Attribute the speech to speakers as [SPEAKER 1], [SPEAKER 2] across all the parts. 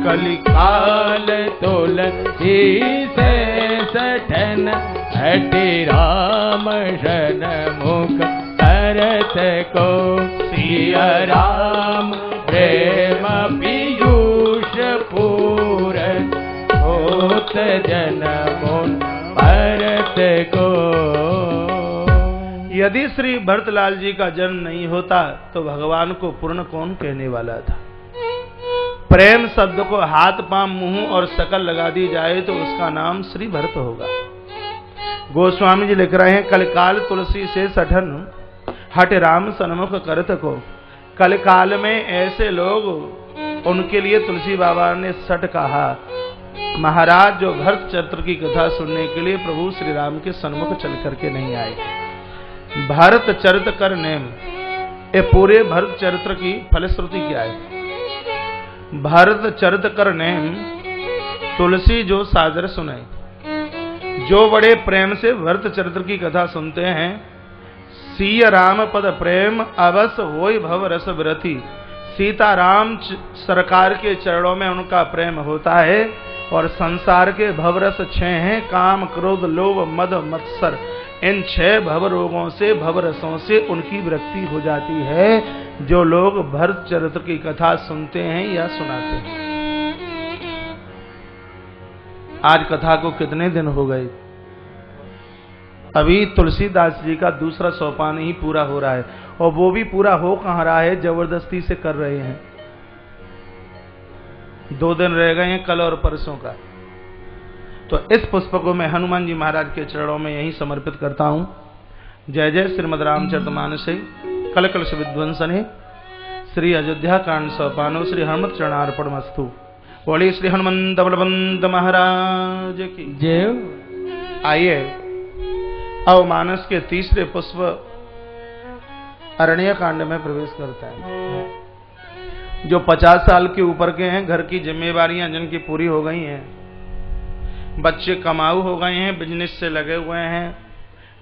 [SPEAKER 1] कलिकाल तुलसी से सठन हटि राम सन्मुख भरत को सिया राम प्रेम पीयूष पूरन होत जन्म भरत को।
[SPEAKER 2] यदि श्री भरतलाल जी का जन्म नहीं होता तो भगवान को पूर्ण कौन कहने वाला था। प्रेम शब्द को हाथ पांव मुंह और शकल लगा दी जाए तो उसका नाम श्री भरत होगा। गोस्वामी जी लिख रहे हैं, कलकाल तुलसी से सठन हट राम सन्मुख करत को। कलकाल में ऐसे लोग, उनके लिए तुलसी बाबा ने सठ कहा। महाराज जो भरत चरित्र की कथा सुनने के लिए प्रभु श्री राम के सन्मुख चल करके नहीं आए। भारत चरित्र कर नेम, ये पूरे भरत चरित्र की फलश्रुति क्या है। भारत चरित्र कर नेम, तुलसी जो सादर सुने, जो बड़े प्रेम से भरत चरित्र की कथा सुनते हैं, सिया राम पद प्रेम अवश्य होय भव रस विरति। सीताराम सरकार के चरणों में उनका प्रेम होता है और संसार के भवरस 6 हैं, काम क्रोध लोभ मद मत्सर। इन 6 भव रोगों से भवरसों से उनकी विरक्ति हो जाती है जो लोग भरत चरित्र की कथा सुनते हैं या सुनाते हैं। आज कथा को कितने दिन हो गए, अभी तुलसीदास जी का दूसरा सोपान ही पूरा हो रहा है और वो भी पूरा हो कहां रहा है, जबरदस्ती से कर रहे हैं। 2 दिन रह गए हैं, कल और परसों का। तो इस पुष्प को मैं हनुमान जी महाराज के चरणों में यही समर्पित करता हूं। जय जय श्रीमद रामचरितमानस कल कलश विध्वंसने श्री अयोध्या कांड सोपानो श्री हनुमत चरणार्पणमस्तु। बोलिए श्री हनुमंत बलवंत महाराज की जय। आइए अब मानस के तीसरे पुष्प अरण्य कांड में प्रवेश करता है। जो 50 साल के ऊपर के हैं, घर की जिम्मेवारियां जिनकी पूरी हो गई हैं, बच्चे कमाऊ हो गए हैं, बिजनेस से लगे हुए हैं,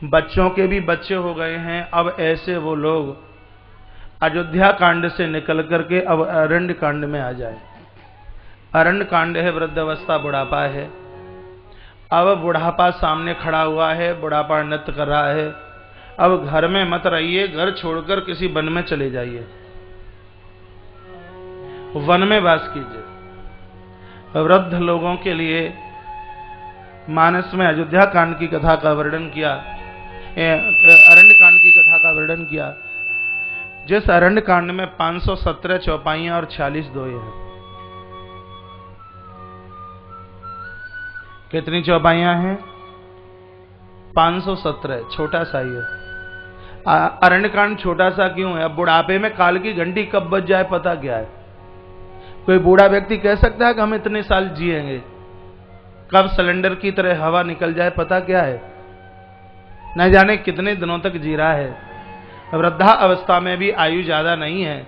[SPEAKER 2] बच्चों के भी बच्चे हो गए हैं, अब ऐसे वो लोग अयोध्या कांड से निकल करके अब अरण्य कांड में आ जाए। अरण्य कांड है वृद्धावस्था, बुढ़ापा है। अब बुढ़ापा सामने खड़ा हुआ है, बुढ़ापा नृत्य कर रहा है। अब घर में मत रहिए, घर छोड़कर किसी वन में चले जाइए, वन में वास कीजिए। वृद्ध लोगों के लिए मानस में अयोध्या कांड की कथा का वर्णन किया, अरण्य कांड की कथा का वर्णन किया, जिस अरण्य कांड में 517 चौपाइयां और 46 दोहे हैं। कितनी चौपाइयां हैं? 517, छोटा सा ही है। अरण्य कांड छोटा सा क्यों है? अब बुढ़ापे में काल की घंटी कब बज जाए पता क्या है। कोई बूढ़ा व्यक्ति कह सकता है कि हम इतने साल जिएंगे, कब सिलेंडर की तरह हवा निकल जाए पता क्या है। न जाने कितने दिनों तक जी रहा है। वृद्धा अवस्था में भी आयु ज्यादा नहीं है,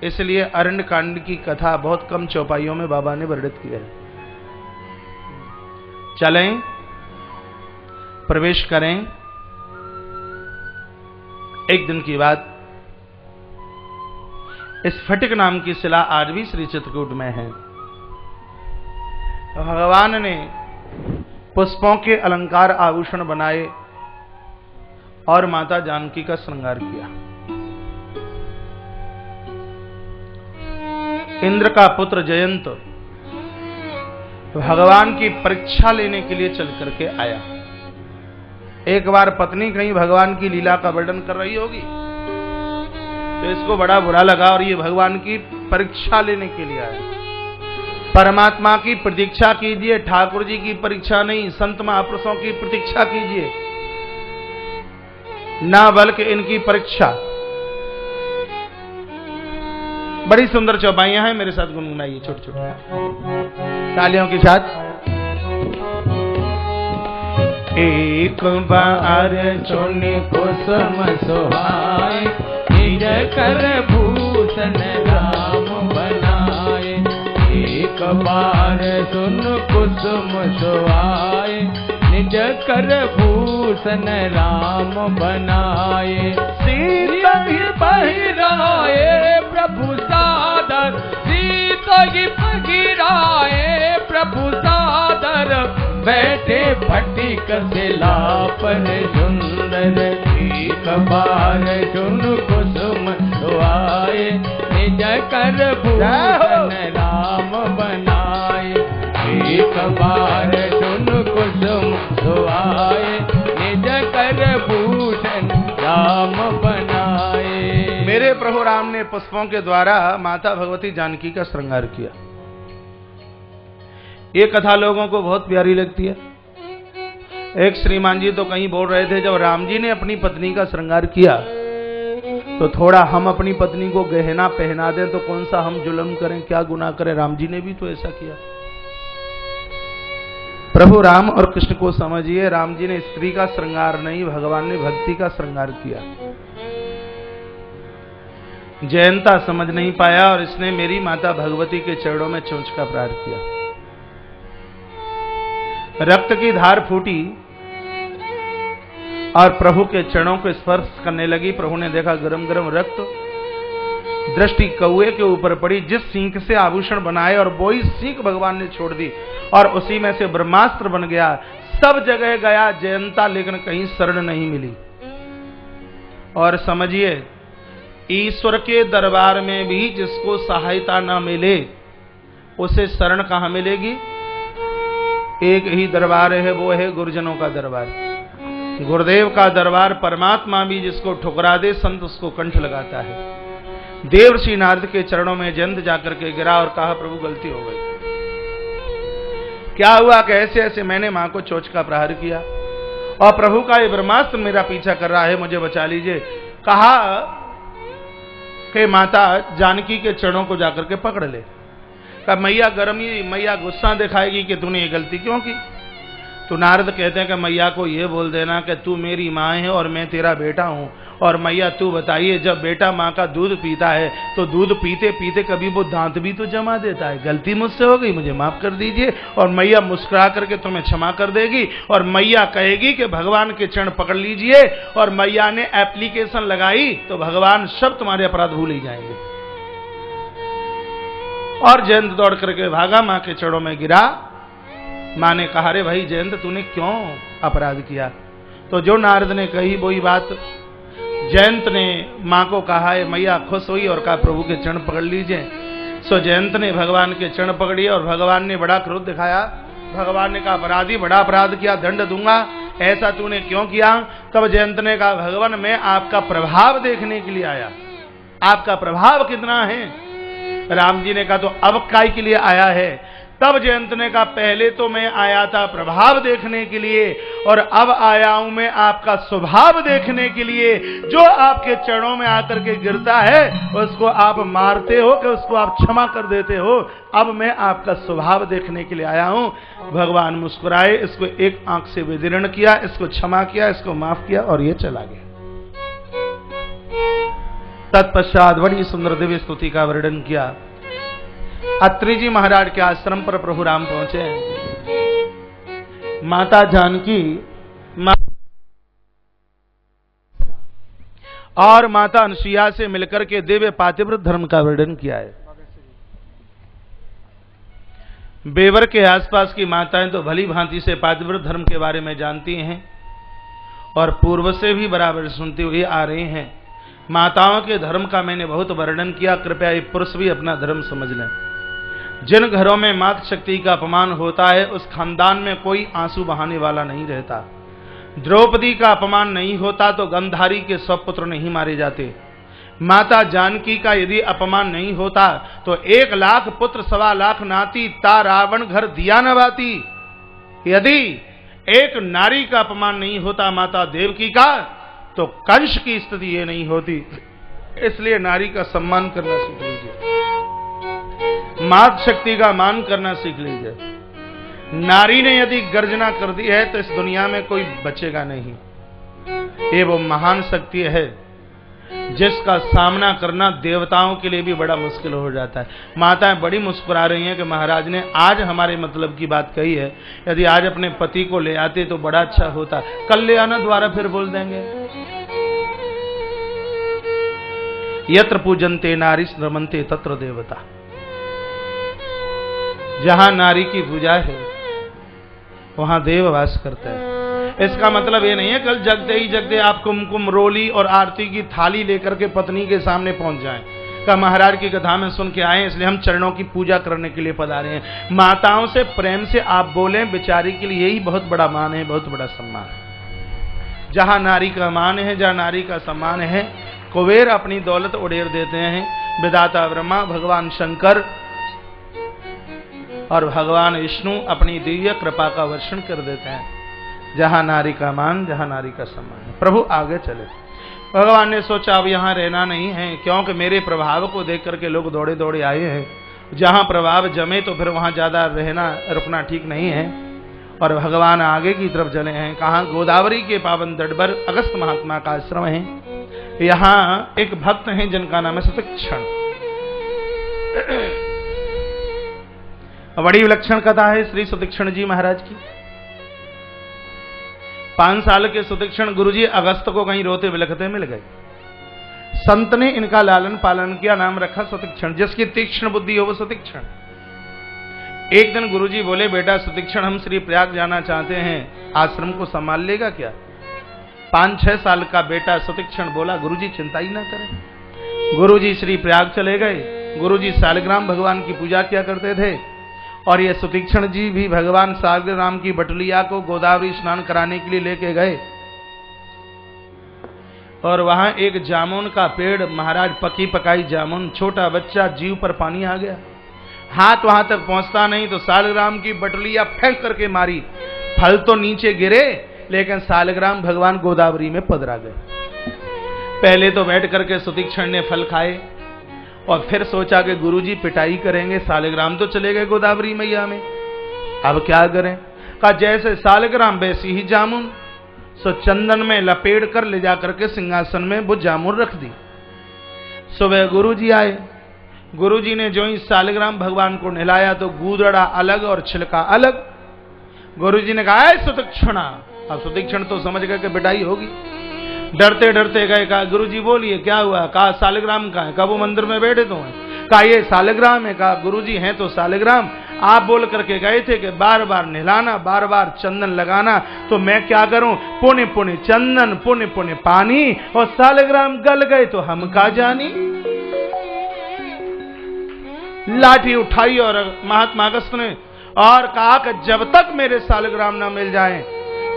[SPEAKER 2] इसलिए अरण्य कांड की कथा बहुत कम चौपाइयों में बाबा ने वर्णित किया है। चलें, प्रवेश करें। एक दिन की बात, स्फटिक नाम की शिला आज भी श्री चित्रकूट में है। भगवान ने पुष्पों के अलंकार आभूषण बनाए और माता जानकी का श्रृंगार किया। इंद्र का पुत्र जयंत भगवान की परीक्षा लेने के लिए चल करके आया। एक बार पत्नी कहीं भगवान की लीला का वर्णन कर रही होगी तो इसको बड़ा बुरा लगा और ये भगवान की परीक्षा लेने के लिए आया। परमात्मा की प्रतीक्षा कीजिए, ठाकुर जी की परीक्षा नहीं, संत महापुरुषों की प्रतीक्षा कीजिए, ना बल्कि इनकी परीक्षा। बड़ी सुंदर चौपाइयां हैं, मेरे साथ गुनगुनाइए छोटे छोटे तालियों के साथ।
[SPEAKER 1] एक बार चुनि कुसुम सुहाए, निज कर भूषण राम बनाए। एक बार सुन कुसुम सुहाए, निज कर भूषण राम बनाए। सीता ही पहिराए प्रभु सादर, सीता दीप गिराए प्रभु सादर बैठे फटिक सिला पर सुंदर एक बार चुन कुसुम धुआए निज कर भूषण राम बनाए एक बार चुन कुसुम धुआए निज कर भूषण राम बनाए।
[SPEAKER 2] मेरे प्रभु राम ने पुष्पों के द्वारा माता भगवती जानकी का श्रृंगार किया। ये कथा लोगों को बहुत प्यारी लगती है। एक श्रीमान जी तो कहीं बोल रहे थे, जब राम जी ने अपनी पत्नी का श्रृंगार किया तो थोड़ा हम अपनी पत्नी को गहना पहना दें तो कौन सा हम जुल्म करें, क्या गुनाह करें। राम जी ने भी तो ऐसा किया। प्रभु राम और कृष्ण को समझिए, राम जी ने स्त्री का श्रृंगार नहीं, भगवान ने भक्ति का श्रृंगार किया। जयंता समझ नहीं पाया और इसने मेरी माता भगवती के चरणों में चोंच का प्रहार किया। रक्त की धार फूटी और प्रभु के चरणों को स्पर्श करने लगी। प्रभु ने देखा गरम गरम रक्त, दृष्टि कौए के ऊपर पड़ी। जिस सींग से आभूषण बनाए और वही सींग भगवान ने छोड़ दी और उसी में से ब्रह्मास्त्र बन गया। सब जगह गया जयंता, लेकिन कहीं शरण नहीं मिली। और समझिए, ईश्वर के दरबार में भी जिसको सहायता ना मिले उसे शरण कहां मिलेगी। एक ही दरबार है, वो है गुरुजनों का दरबार, गुरुदेव का दरबार। परमात्मा भी जिसको ठुकरा दे संत उसको कंठ लगाता है। देवर्षि नारद के चरणों में जयंत जाकर के गिरा और कहा, प्रभु गलती हो गई। क्या हुआ कि ऐसे ऐसे मैंने मां को चोंच का प्रहार किया और प्रभु का ये ब्रह्मास्त्र मेरा पीछा कर रहा है, मुझे बचा लीजिए। कहा कि माता जानकी के चरणों को जाकर के पकड़ ले। कहा मैया गर्मी, मैया गुस्सा दिखाएगी कि तूने ये गलती क्यों की। तो नारद कहते हैं कि मैया को ये बोल देना कि तू मेरी माँ है और मैं तेरा बेटा हूँ। और मैया तू बताइए, जब बेटा माँ का दूध पीता है तो दूध पीते पीते कभी वो दांत भी तो जमा देता है। गलती मुझसे हो गई, मुझे माफ कर दीजिए। और मैया मुस्कुरा करके तुम्हें क्षमा कर देगी और मैया कहेगी कि भगवान के चरण पकड़ लीजिए। और मैया ने एप्लीकेशन लगाई तो भगवान सब तुम्हारे अपराध भूल ही जाएंगे। और जयंत दौड़ करके भागा, मां के चरणों में गिरा। मां ने कहा, रे भाई जयंत, तूने क्यों अपराध किया। तो जो नारद ने कही वही बात जयंत ने मां को कहा है। मैया खुश हुई और कहा, प्रभु के चरण पकड़ लीजिए। सो जयंत ने भगवान के चरण पकड़िए और भगवान ने बड़ा क्रोध दिखाया। भगवान ने कहा, अपराधी, बड़ा अपराध किया, दंड दूंगा, ऐसा तूने क्यों किया। तब जयंत ने कहा, भगवान मैं आपका प्रभाव देखने के लिए आया, आपका प्रभाव कितना है। राम जी ने कहा, तो अब काय के लिए आया है। तब जयंत ने कहा, पहले तो मैं आया था प्रभाव देखने के लिए और अब आया हूं मैं आपका स्वभाव देखने के लिए। जो आपके चरणों में आकर के गिरता है उसको आप मारते हो कि उसको आप क्षमा कर देते हो। अब मैं आपका स्वभाव देखने के लिए आया हूं। भगवान मुस्कुराए, इसको एक आंख से विदीर्ण किया, इसको क्षमा किया, इसको माफ किया और ये चला गया। तत्पश्चात बड़ी सुंदर दिव्य स्तुति का वर्णन किया। अत्रि जी महाराज के आश्रम पर प्रभु राम पहुंचे। माता जानकी और माता अनुसुईया से मिलकर के दिव्य पातिव्रत धर्म का वर्णन किया है। बेवर के आसपास की माताएं तो भली भांति से पातिव्रत धर्म के बारे में जानती हैं और पूर्व से भी बराबर सुनती हुई आ रही हैं। माताओं के धर्म का मैंने बहुत वर्णन किया, कृपया ये पुरुष भी अपना धर्म समझ लें। जिन घरों में मातृ शक्ति का अपमान होता है उस खानदान में कोई आंसू बहाने वाला नहीं रहता। द्रौपदी का अपमान नहीं होता तो गंधारी के स्वपुत्र नहीं मारे जाते। माता जानकी का यदि अपमान नहीं होता तो 1 लाख पुत्र 1.25 लाख नाती ता रावण घर दिया न बाती। यदि एक नारी का अपमान नहीं होता माता देवकी का तो कंस की स्थिति ये नहीं होती। इसलिए नारी का सम्मान करना सीख लीजिए, मातृ शक्ति का मान करना सीख लीजिए। नारी ने यदि गर्जना कर दी है तो इस दुनिया में कोई बचेगा नहीं। ये वो महान शक्ति है जिसका सामना करना देवताओं के लिए भी बड़ा मुश्किल हो जाता है। माताएं बड़ी मुस्कुरा रही हैं कि महाराज ने आज हमारे मतलब की बात कही है, यदि आज अपने पति को ले आते तो बड़ा अच्छा होता। कल ले आना, द्वारा फिर बोल देंगे। यत्र पूजन्ते नारी रमन्ते तत्र देवता। जहां नारी की पूजा है वहां देव वास करता है। इसका मतलब ये नहीं है कल जगते आप कुमकुम रोली और आरती की थाली लेकर के पत्नी के सामने पहुंच जाएं। का महाराज की कथा में सुन के आए इसलिए हम चरणों की पूजा करने के लिए पधारे हैं। माताओं से प्रेम से आप बोलें, बेचारी के लिए यही बहुत बड़ा मान है, बहुत बड़ा सम्मान है। जहां नारी का मान है, जहां नारी का सम्मान है, कुबेर अपनी दौलत उड़ेर देते हैं, विधाता ब्रह्मा, भगवान शंकर और भगवान विष्णु अपनी दिव्य कृपा का वर्षण कर देते हैं। जहां नारी का मान, जहां नारी का सम्मान है। प्रभु आगे चले। भगवान ने सोचा अब यहां रहना नहीं है, क्योंकि मेरे प्रभाव को देख करके लोग दौड़े दौड़े आए हैं। जहां प्रभाव जमे तो फिर वहां ज्यादा रुकना ठीक नहीं है। और भगवान आगे की तरफ चले हैं। कहा गोदावरी के पावन तट पर अगस्त महात्मा का आश्रम है। यहां एक भक्त हैं जिनका नाम है सुतीक्षण। बड़ी विलक्षण कथा है श्री सुतीक्षण जी महाराज की। 5 साल के सुतीक्षण गुरुजी अगस्त को कहीं रोते बिलखते मिल गए। संत ने इनका लालन पालन किया, नाम रखा सुतीक्षण। जिसकी तीक्ष्ण बुद्धि हो वो सुतीक्षण। एक दिन गुरुजी बोले, बेटा सुतीक्षण हम श्री प्रयाग जाना चाहते हैं, आश्रम को संभाल लेगा क्या? 5-6 साल का बेटा सुतीक्षण बोला, गुरुजी चिंता ही ना करें। गुरुजी श्री प्रयाग चले गए। गुरुजी सालग्राम भगवान की पूजा किया करते थे और ये सुतीक्षण जी भी भगवान सालग्राम की बटुलिया को गोदावरी स्नान कराने के लिए लेके गए। और वहां एक जामुन का पेड़, महाराज पकी पकाई जामुन, छोटा बच्चा, जीव पर पानी आ गया। हाथ वहां तक पहुंचता नहीं तो सालग्राम की बटुलिया फेंक करके मारी। फल तो नीचे गिरे लेकिन सालग्राम भगवान गोदावरी में पधरा गए। पहले तो बैठ करके सुतीक्षण ने फल खाए और फिर सोचा कि गुरुजी पिटाई करेंगे, सालग्राम तो चले गए गोदावरी मैया में, अब क्या करें? कहा जैसे सालग्राम वैसी ही जामुन। सो चंदन में लपेट कर ले जाकर के सिंहासन में वो जामुन रख दी। सुबह गुरुजी आए। गुरुजी ने जो ही सालग्राम भगवान को नहलाया तो गूदड़ा अलग और छिलका अलग। गुरुजी ने कहा सुतीक्षणा। अब सुतीक्षण तो समझ गए कि पिटाई होगी। डरते डरते गए। कहा गुरुजी बोलिए क्या हुआ? कहा सालग्राम का है। कहा वो मंदिर में बैठे तो हैं। कहा ये सालग्राम है। कहा गुरुजी हैं तो सालग्राम। आप बोल करके गए थे कि बार बार नहलाना, बार बार चंदन लगाना, तो मैं क्या करूं? पुण्य पुण्य चंदन, पुण्य पुण्य पानी, और सालग्राम गल गए तो हम का जानी। लाठी उठाई और महात्मा अगस्त ने और कहा कि जब तक मेरे सालग्राम न मिल जाएं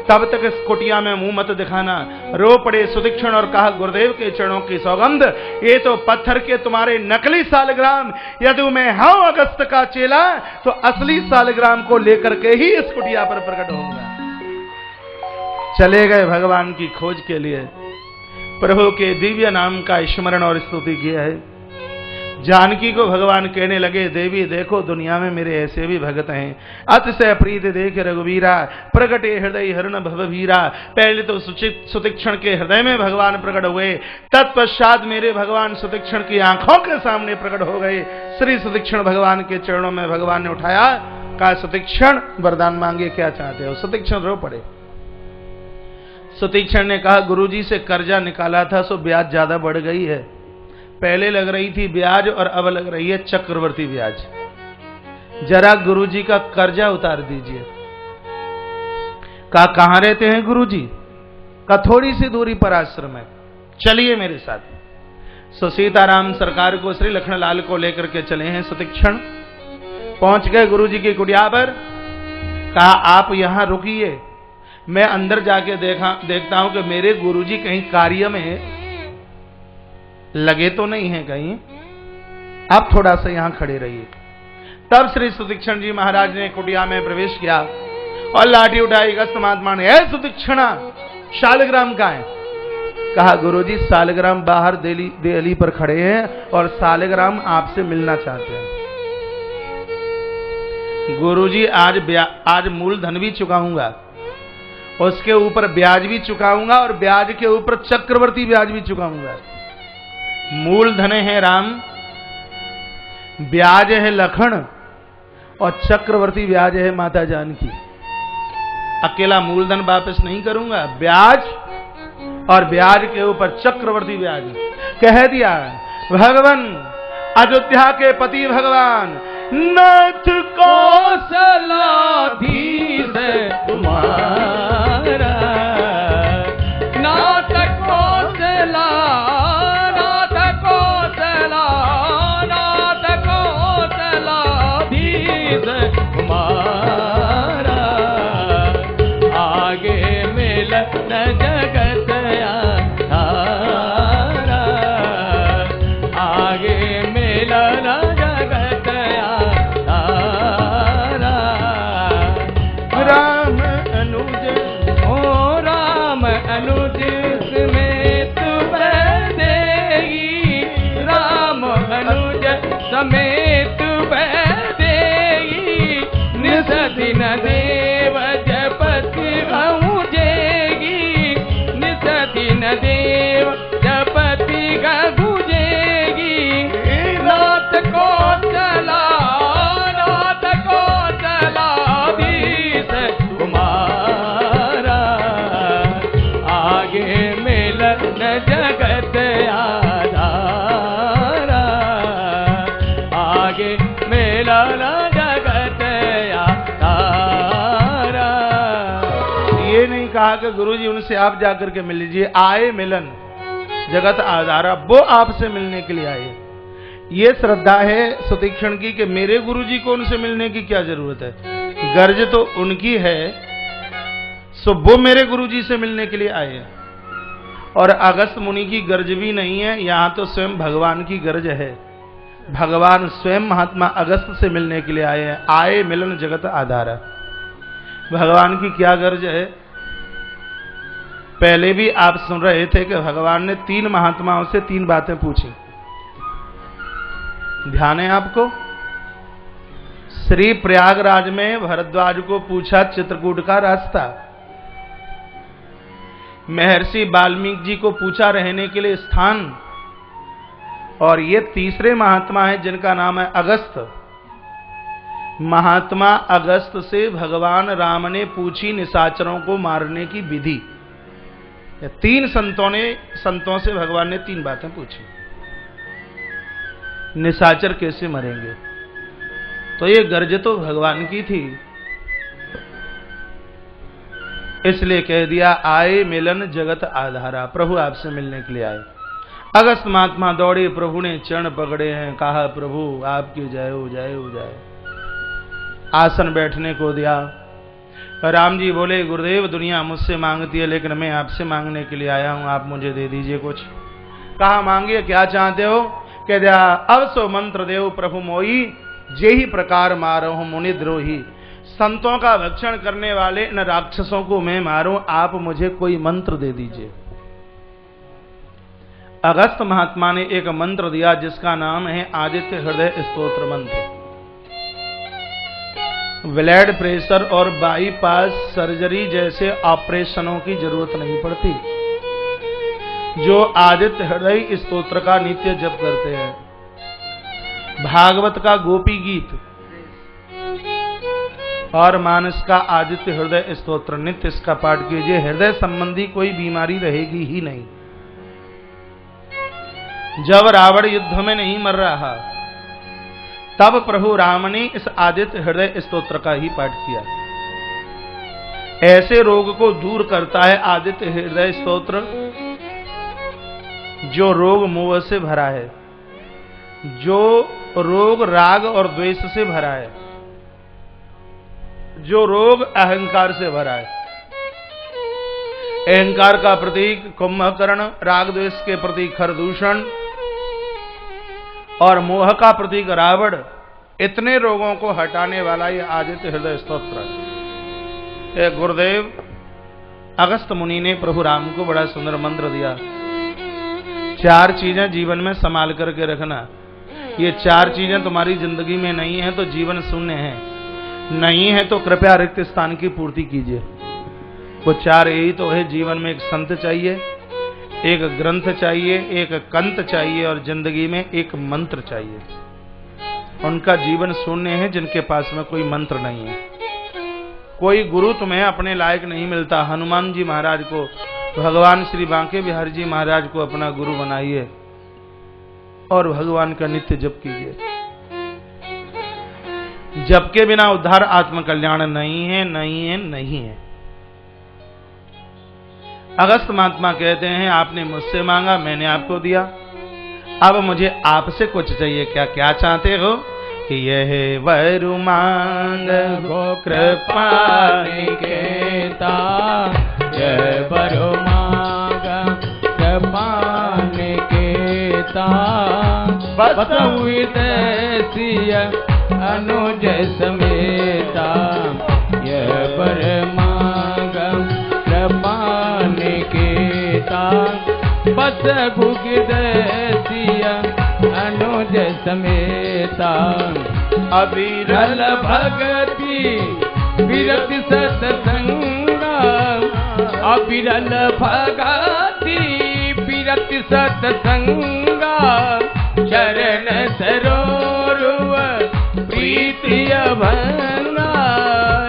[SPEAKER 2] तब तक इस कुटिया में मुंह मत दिखाना। रो पड़े सुतीक्षण और कहा गुरुदेव के चरणों की सौगंध, ये तो पत्थर के तुम्हारे नकली सालग्राम, यदि मैं हूं अगस्त का चेला तो असली सालग्राम को लेकर के ही इस कुटिया पर प्रकट होऊंगा। चले गए भगवान की खोज के लिए। प्रभु के दिव्य नाम का स्मरण और स्तुति किया है। जानकी को भगवान कहने लगे, देवी देखो दुनिया में मेरे ऐसे भी भगत हैं, अतिशय प्रीत देख रघुवीरा, प्रगटे हृदय हरण भवभीरा। पहले तो सुतीक्षण के हृदय में भगवान प्रकट हुए, तत्पश्चात मेरे भगवान सुतीक्षण की आंखों के सामने प्रकट हो गए। श्री सुतीक्षण भगवान के चरणों में भगवान ने उठाया। कहा सुतीक्षण वरदान मांगे, क्या चाहते हो? सुतीक्षण रो पड़े। सुतीक्षण ने कहा गुरुजी से कर्जा निकाला था सो ब्याज ज्यादा बढ़ गई है। पहले लग रही थी ब्याज और अब लग रही है चक्रवर्ती ब्याज। जरा गुरुजी का कर्जा उतार दीजिए। कहा कहां रहते हैं गुरुजी? का थोड़ी सी दूरी पर आश्रम है, चलिए मेरे साथ। सो सीताराम सरकार को, श्री लखनलाल को लेकर के चले हैं सुतीक्षण। पहुंच गए गुरुजी की कुटिया पर। कहा आप यहां रुकिए, मैं अंदर जाके देखता हूं कि मेरे गुरुजी कहीं कार्य में लगे तो नहीं है कहीं, आप थोड़ा सा यहां खड़े रहिए। तब श्री सुतीक्षण जी महाराज ने कुटिया में प्रवेश किया और लाठी उठाई। अगस्त महात्मा ने, ए सुतीक्षणा सालग्राम का है? कहा गुरुजी सालग्राम बाहर देहली पर खड़े हैं और सालग्राम आपसे मिलना चाहते हैं। गुरुजी आज मूलधन भी चुकाऊंगा, उसके ऊपर ब्याज भी चुकाऊंगा और ब्याज के ऊपर चक्रवर्ती ब्याज भी चुकाऊंगा। मूलधन है राम, ब्याज है लखन और चक्रवर्ती ब्याज है माता जानकी। अकेला मूलधन वापस नहीं करूंगा, ब्याज और ब्याज के ऊपर चक्रवर्ती ब्याज। कह दिया भगवान अयोध्या के पति भगवान नाथ को
[SPEAKER 1] कौशलाधीश तुम्हारा, नाथ कौशला, नाथ कौशला, नाथ कौशलाधीश तुम्हारा, आगे मिलन जगत आधारा, आगे मिलन जगत आधारा।
[SPEAKER 2] राम अनुज,
[SPEAKER 1] ओ राम अनुज समेत बैदेगी, राम अनुज समेत बैदेगी, निस दिन देव जपति गूंजेगी, निस दिन देव जपति गूंजेगी, नाथ कौशला, नाथ कौशलाधीश तुम्हारा, आगे मिलन जगत आधारा, आगे मिलन जगत आधारा।
[SPEAKER 2] ये नहीं कहा कि गुरुजी उनसे आप जाकर के मिल लीजिए, आए मिलन जगत आधारा, वो आपसे मिलने के लिए आए। ये श्रद्धा है सुतीक्षण की कि मेरे गुरुजी को उनसे मिलने की क्या जरूरत है, गर्ज तो उनकी है, सो वो मेरे गुरुजी से मिलने के लिए आए हैं। और अगस्त मुनि की गर्ज भी नहीं है, यहाँ तो स्वयं भगवान की गर्ज है। भगवान स्वयं महात्मा अगस्त से मिलने के लिए आए हैं। आए मिलन जगत आधारा, भगवान की क्या गर्ज है। पहले भी आप सुन रहे थे कि भगवान ने 3 महात्माओं से 3 बातें पूछी, ध्यान है आपको। श्री प्रयागराज में भरद्वाज को पूछा चित्रकूट का रास्ता, महर्षि वाल्मीकि जी को पूछा रहने के लिए स्थान, और ये तीसरे महात्मा है जिनका नाम है अगस्त। महात्मा अगस्त से भगवान राम ने पूछी निशाचरों को मारने की विधि। 3 संतों से भगवान ने 3 बातें पूछी। निशाचर कैसे मरेंगे, तो ये गर्ज तो भगवान की थी, इसलिए कह दिया आए मिलन जगत आधारा, प्रभु आपसे मिलने के लिए आए। अगस्त महात्मा दौड़े, प्रभु ने चरण पकड़े हैं, कहा प्रभु आपकी जय हो जय हो जय। आसन बैठने को दिया। राम जी बोले गुरुदेव दुनिया मुझसे मांगती है, लेकिन मैं आपसे मांगने के लिए आया हूं, आप मुझे दे दीजिए कुछ। कहा मांगिए, क्या चाहते हो। कह दिया अब सो मंत्र देव प्रभु मोई, जे ही प्रकार मारो मुनि द्रोही। संतों का भक्षण करने वाले इन राक्षसों को मैं मारूं, आप मुझे कोई मंत्र दे दीजिए। अगस्त महात्मा ने एक मंत्र दिया जिसका नाम है आदित्य हृदय स्तोत्र मंत्र। ब्लड प्रेशर और बाईपास सर्जरी जैसे ऑपरेशनों की जरूरत नहीं पड़ती। जो आदित्य हृदय स्तोत्र का नित्य जप करते हैं, भागवत का गोपी गीत और मानस का आदित्य हृदय स्तोत्र नित्य इसका पाठ कीजिए, हृदय संबंधी कोई बीमारी रहेगी ही नहीं। जब रावण युद्ध में नहीं मर रहा तब प्रभु राम ने इस आदित्य हृदय स्तोत्र का ही पाठ किया। ऐसे रोग को दूर करता है आदित्य हृदय स्तोत्र जो रोग मोह से भरा है, जो रोग राग और द्वेष से भरा है, जो रोग अहंकार से भरा है। अहंकार का प्रतीक कुंभकर्ण, राग द्वेष के प्रतीक खरदूषण और मोह का प्रतीक रावण, इतने रोगों को हटाने वाला ये आदित्य हृदय स्तोत्र। गुरुदेव अगस्त मुनि ने प्रभु राम को बड़ा सुंदर मंत्र दिया, 4 चीजें जीवन में संभाल करके रखना। ये 4 चीजें तुम्हारी जिंदगी में नहीं है तो जीवन शून्य है, नहीं है तो कृपया रिक्त स्थान की पूर्ति कीजिए। वो 4 यही तो है, जीवन में एक संत चाहिए, एक ग्रंथ चाहिए, एक कंत चाहिए और जिंदगी में एक मंत्र चाहिए। उनका जीवन शून्य है जिनके पास में कोई मंत्र नहीं है। कोई गुरु तुम्हें अपने लायक नहीं मिलता। हनुमान जी महाराज को, भगवान श्री बांके बिहारी जी महाराज को अपना गुरु बनाइए और भगवान का नित्य जप कीजिए। जबके बिना उद्धार आत्मकल्याण नहीं है, नहीं है, नहीं है। अगस्त महात्मा कहते हैं, आपने मुझसे मांगा, मैंने आपको दिया, अब मुझे आपसे कुछ चाहिए। क्या क्या चाहते हो? कि यह वरु मांग
[SPEAKER 1] गो कृपा निकेता, यह वरु मांग कृपा निकेता, बसहु हितैषी अनुज समेता, यह वर मांग कृपा निकेता, बसहु हितैषी अनुज समेता,
[SPEAKER 2] अविरल
[SPEAKER 1] भगति विरति सत्संगा, अविरल भगति विरति सत्संगा, चरण सरोरुव प्रीति अभंगा,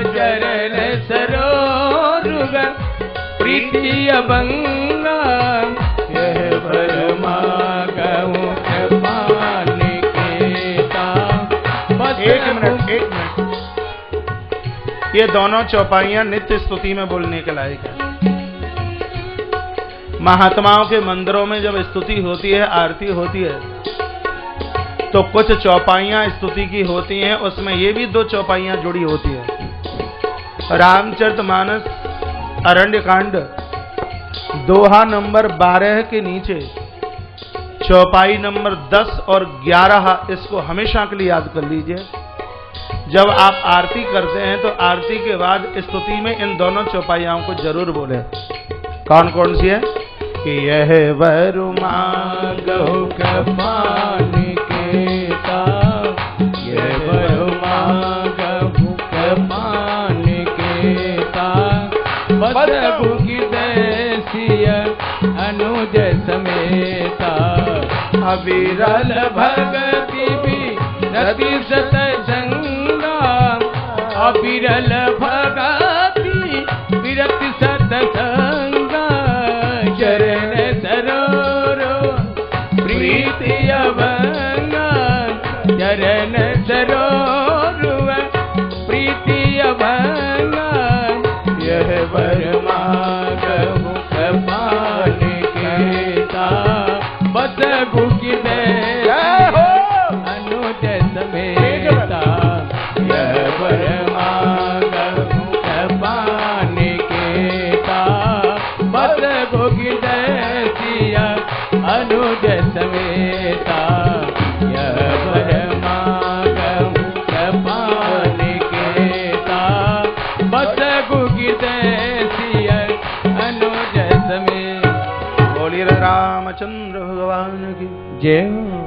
[SPEAKER 1] चरण सरोरुव प्रीति अभंगा, यह वर मांगहु कृपा निकेता।
[SPEAKER 2] एक मिनट। ये दोनों चौपाइयां नित्य स्तुति में बोलने के लायक है। महात्माओं के मंदिरों में जब स्तुति होती है, आरती होती है, तो कुछ चौपाइयां स्तुति की होती हैं, उसमें ये भी 2 चौपाइयां जुड़ी होती है। रामचरितमानस अरण्य कांड दोहा नंबर 12 के नीचे चौपाई नंबर 10 और 11, इसको हमेशा के लिए याद कर लीजिए। जब आप आरती करते हैं तो आरती के बाद स्तुति में इन दोनों चौपाइयों को जरूर बोले। कौन कौन सी है? कि यह वरु
[SPEAKER 1] मांगहु कृपा निकेता, यह वरु मांगहु कृपा निकेता, बसहु हितैषी अनुज समेता, अविरल भगति विरति सत्संगा, अविरल भगति विरति सत्संगा, चरण सरोरुव प्रीति अभंगा, चरण सरोरुव प्रीति अभंगा, यह वर मांगहु कृपा निकेता, बसहु हितैषी अनुज समेता, यह वर मांगहु कृपा निकेता, बसहु हितैषी अनुज समेता, यह वर मांगहु कृपा निकेता, बसहु हितैषी अनुज समेता।
[SPEAKER 2] बोलिए रामचंद्र भगवान की
[SPEAKER 1] जय।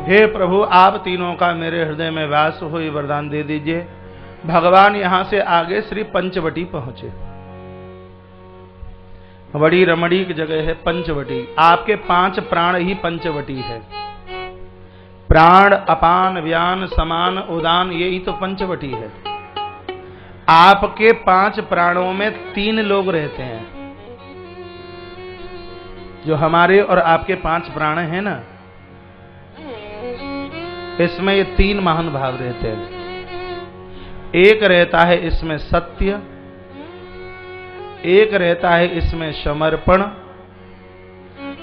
[SPEAKER 2] हे प्रभु, आप तीनों का मेरे हृदय में वास हो, ये वरदान दे दीजिए। भगवान यहां से आगे श्री पंचवटी पहुंचे। बड़ी रमणीक जगह है पंचवटी। आपके 5 प्राण ही पंचवटी है। प्राण, अपान, व्यान, समान, उदान, यही तो पंचवटी है। आपके 5 प्राणों में 3 लोग रहते हैं। जो हमारे और आपके 5 प्राण हैं ना, इसमें ये 3 महान भाव रहते हैं। एक रहता है इसमें सत्य, एक रहता है इसमें समर्पण,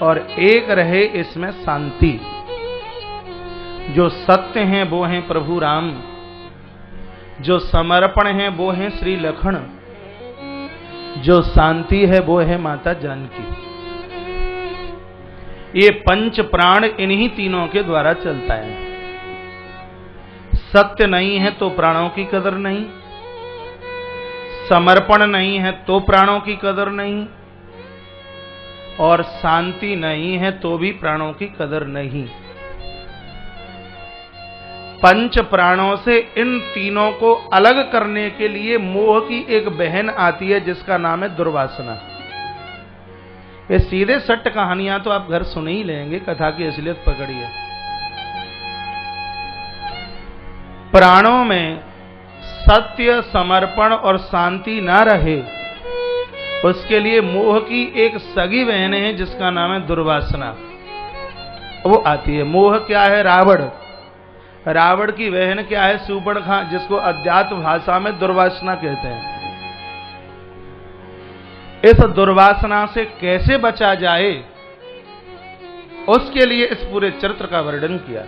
[SPEAKER 2] और एक रहे इसमें शांति। जो सत्य हैं वो हैं प्रभु राम, जो समर्पण है वो है श्री लखन, जो शांति है वो है माता जानकी। ये पंच प्राण इन्हीं तीनों के द्वारा चलता है। सत्य नहीं है तो प्राणों की कदर नहीं, समर्पण नहीं है तो प्राणों की कदर नहीं, और शांति नहीं है तो भी प्राणों की कदर नहीं। पंच प्राणों से इन तीनों को अलग करने के लिए मोह की एक बहन आती है जिसका नाम है दुर्वासना। ये सीधे सट्ट कहानियां तो आप घर सुन ही लेंगे, कथा की असलियत पकड़िए। प्राणों में सत्य, समर्पण और शांति ना रहे, उसके लिए मोह की एक सगी बहन है जिसका नाम है दुर्वासना। वो आती है। मोह क्या है? रावण। रावण की बहन क्या है? शूर्पणखा, जिसको अध्यात्म भाषा में दुर्वासना कहते हैं। इस दुर्वासना से कैसे बचा जाए, उसके लिए इस पूरे चरित्र का वर्णन किया।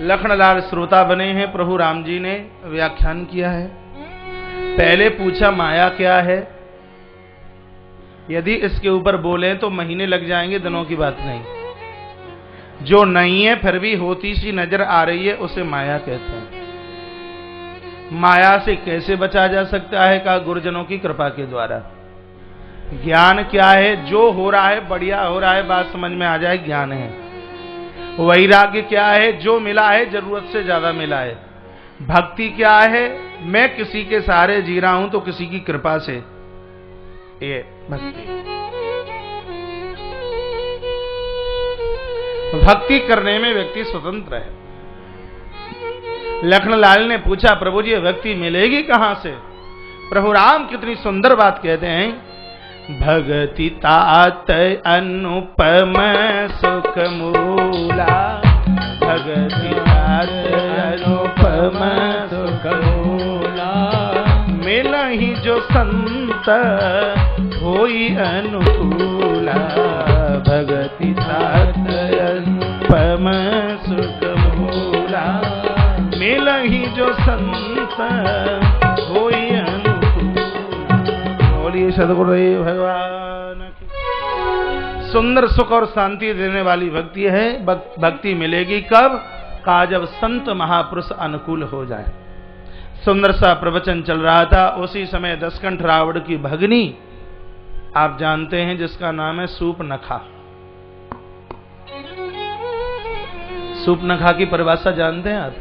[SPEAKER 2] लखनलाल श्रोता बने हैं, प्रभु राम जी ने व्याख्यान किया है। पहले पूछा माया क्या है। यदि इसके ऊपर बोले तो महीने लग जाएंगे, दिनों की बात नहीं। जो नहीं है फिर भी होती सी नजर आ रही है, उसे माया कहते हैं। माया से कैसे बचा जा सकता है? कहा गुरुजनों की कृपा के द्वारा। ज्ञान क्या है? जो हो रहा है बढ़िया हो रहा है, बात समझ में आ जाए, ज्ञान है। वैराग्य क्या है? जो मिला है जरूरत से ज्यादा मिला है। भक्ति क्या है? मैं किसी के सहारे जी रहा हूं तो किसी की कृपा से, ये भक्ति। भक्ति करने में व्यक्ति स्वतंत्र है। लखनलाल ने पूछा प्रभु जी भक्ति मिलेगी कहां से? प्रभु राम कितनी सुंदर बात कहते हैं, भगति तात अनुपम सुख मूला, भगति तात अनुपम सुख मूला, मिलहि जो संत होई अनुकूला, भगति तात अनुपम सुख मूला, मिलहि जो संत होई अनुकूला। बोलिए सद्गुरुदेव भगवान की। सुंदर सुख और शांति देने वाली भक्ति है। भक्ति मिलेगी कब? का जब संत महापुरुष अनुकूल हो जाए। सुंदर सा प्रवचन चल रहा था, उसी समय दशकंठ रावण की भगनी, आप जानते हैं, जिसका नाम है शूर्पणखा। शूर्पणखा की परिभाषा जानते हैं आप?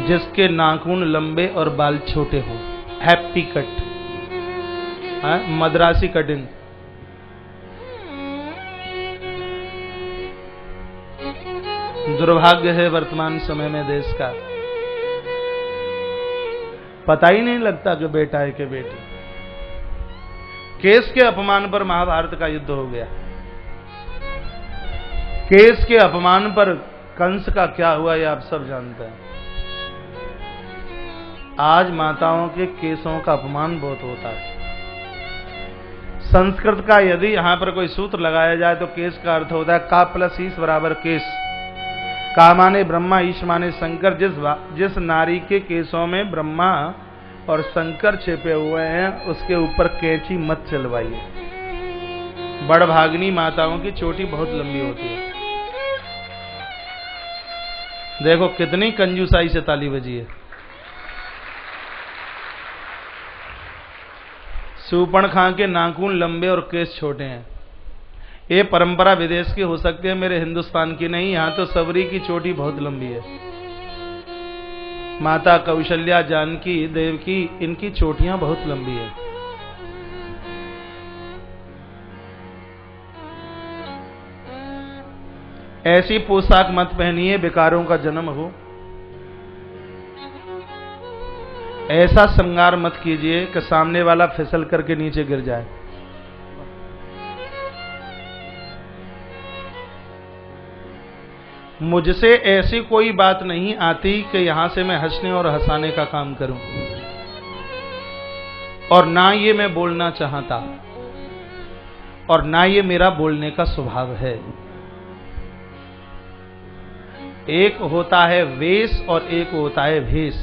[SPEAKER 2] जिसके नाखून लंबे और बाल छोटे हों, हैप्पी कट, मद्रासी कटिंग। दुर्भाग्य है वर्तमान समय में देश का, पता ही नहीं लगता कि बेटा है कि बेटी। केस के अपमान पर महाभारत का युद्ध हो गया। केस के अपमान पर कंस का क्या हुआ ये आप सब जानते हैं। आज माताओं के केसों का अपमान बहुत होता है। संस्कृत का यदि यहां पर कोई सूत्र लगाया जाए तो केस का अर्थ होता है का प्लस ईश बराबर केस। का माने ब्रह्मा, ईश माने शंकर। जिस नारी के केसों में ब्रह्मा और शंकर छिपे हुए हैं उसके ऊपर कैंची मत चलवाइए। बड़भागनी माताओं की चोटी बहुत लंबी होती है। देखो कितनी कंजूसाई से ताली बजी है। शूर्पणखा के नाखून लंबे और केस छोटे हैं। ये परंपरा विदेश की हो सकती है, मेरे हिंदुस्तान की नहीं। यहां तो सबरी की चोटी बहुत लंबी है। माता कौशल्या, जानकी, देवकी, इनकी चोटियां बहुत लंबी है। ऐसी पोशाक मत पहनिए विकारों का जन्म हो। ऐसा श्रृंगार मत कीजिए कि सामने वाला फिसल करके नीचे गिर जाए। मुझसे ऐसी कोई बात नहीं आती कि यहां से मैं हंसने और हंसाने का काम करूं, और ना ये मैं बोलना चाहता, और ना ये मेरा बोलने का स्वभाव है। एक होता है वेश और एक होता है भेष,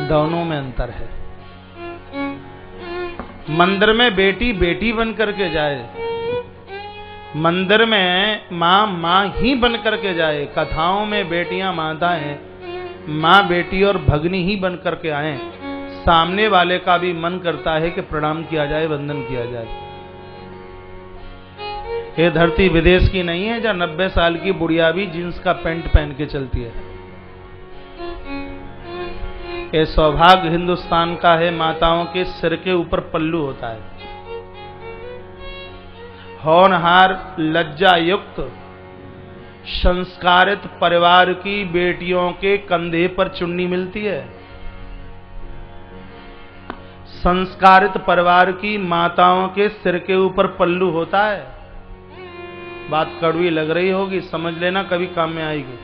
[SPEAKER 2] दोनों में अंतर है। मंदिर में बेटी बेटी बन करके जाए, मंदिर में मां मां ही बन करके जाए। कथाओं में बेटियां माताएं मां बेटी और भगनी ही बन करके आए। सामने वाले का भी मन करता है कि प्रणाम किया जाए, वंदन किया जाए। ये धरती विदेश की नहीं है जहां 90 साल की बुढ़िया भी जींस का पैंट पहन के चलती है। ये सौभाग्य हिंदुस्तान का है, माताओं के सिर के ऊपर पल्लू होता है। होनहार लज्जा युक्त संस्कारित परिवार की बेटियों के कंधे पर चुन्नी मिलती है। संस्कारित परिवार की माताओं के सिर के ऊपर पल्लू होता है। बात कड़वी लग रही होगी, समझ लेना कभी काम में आएगी,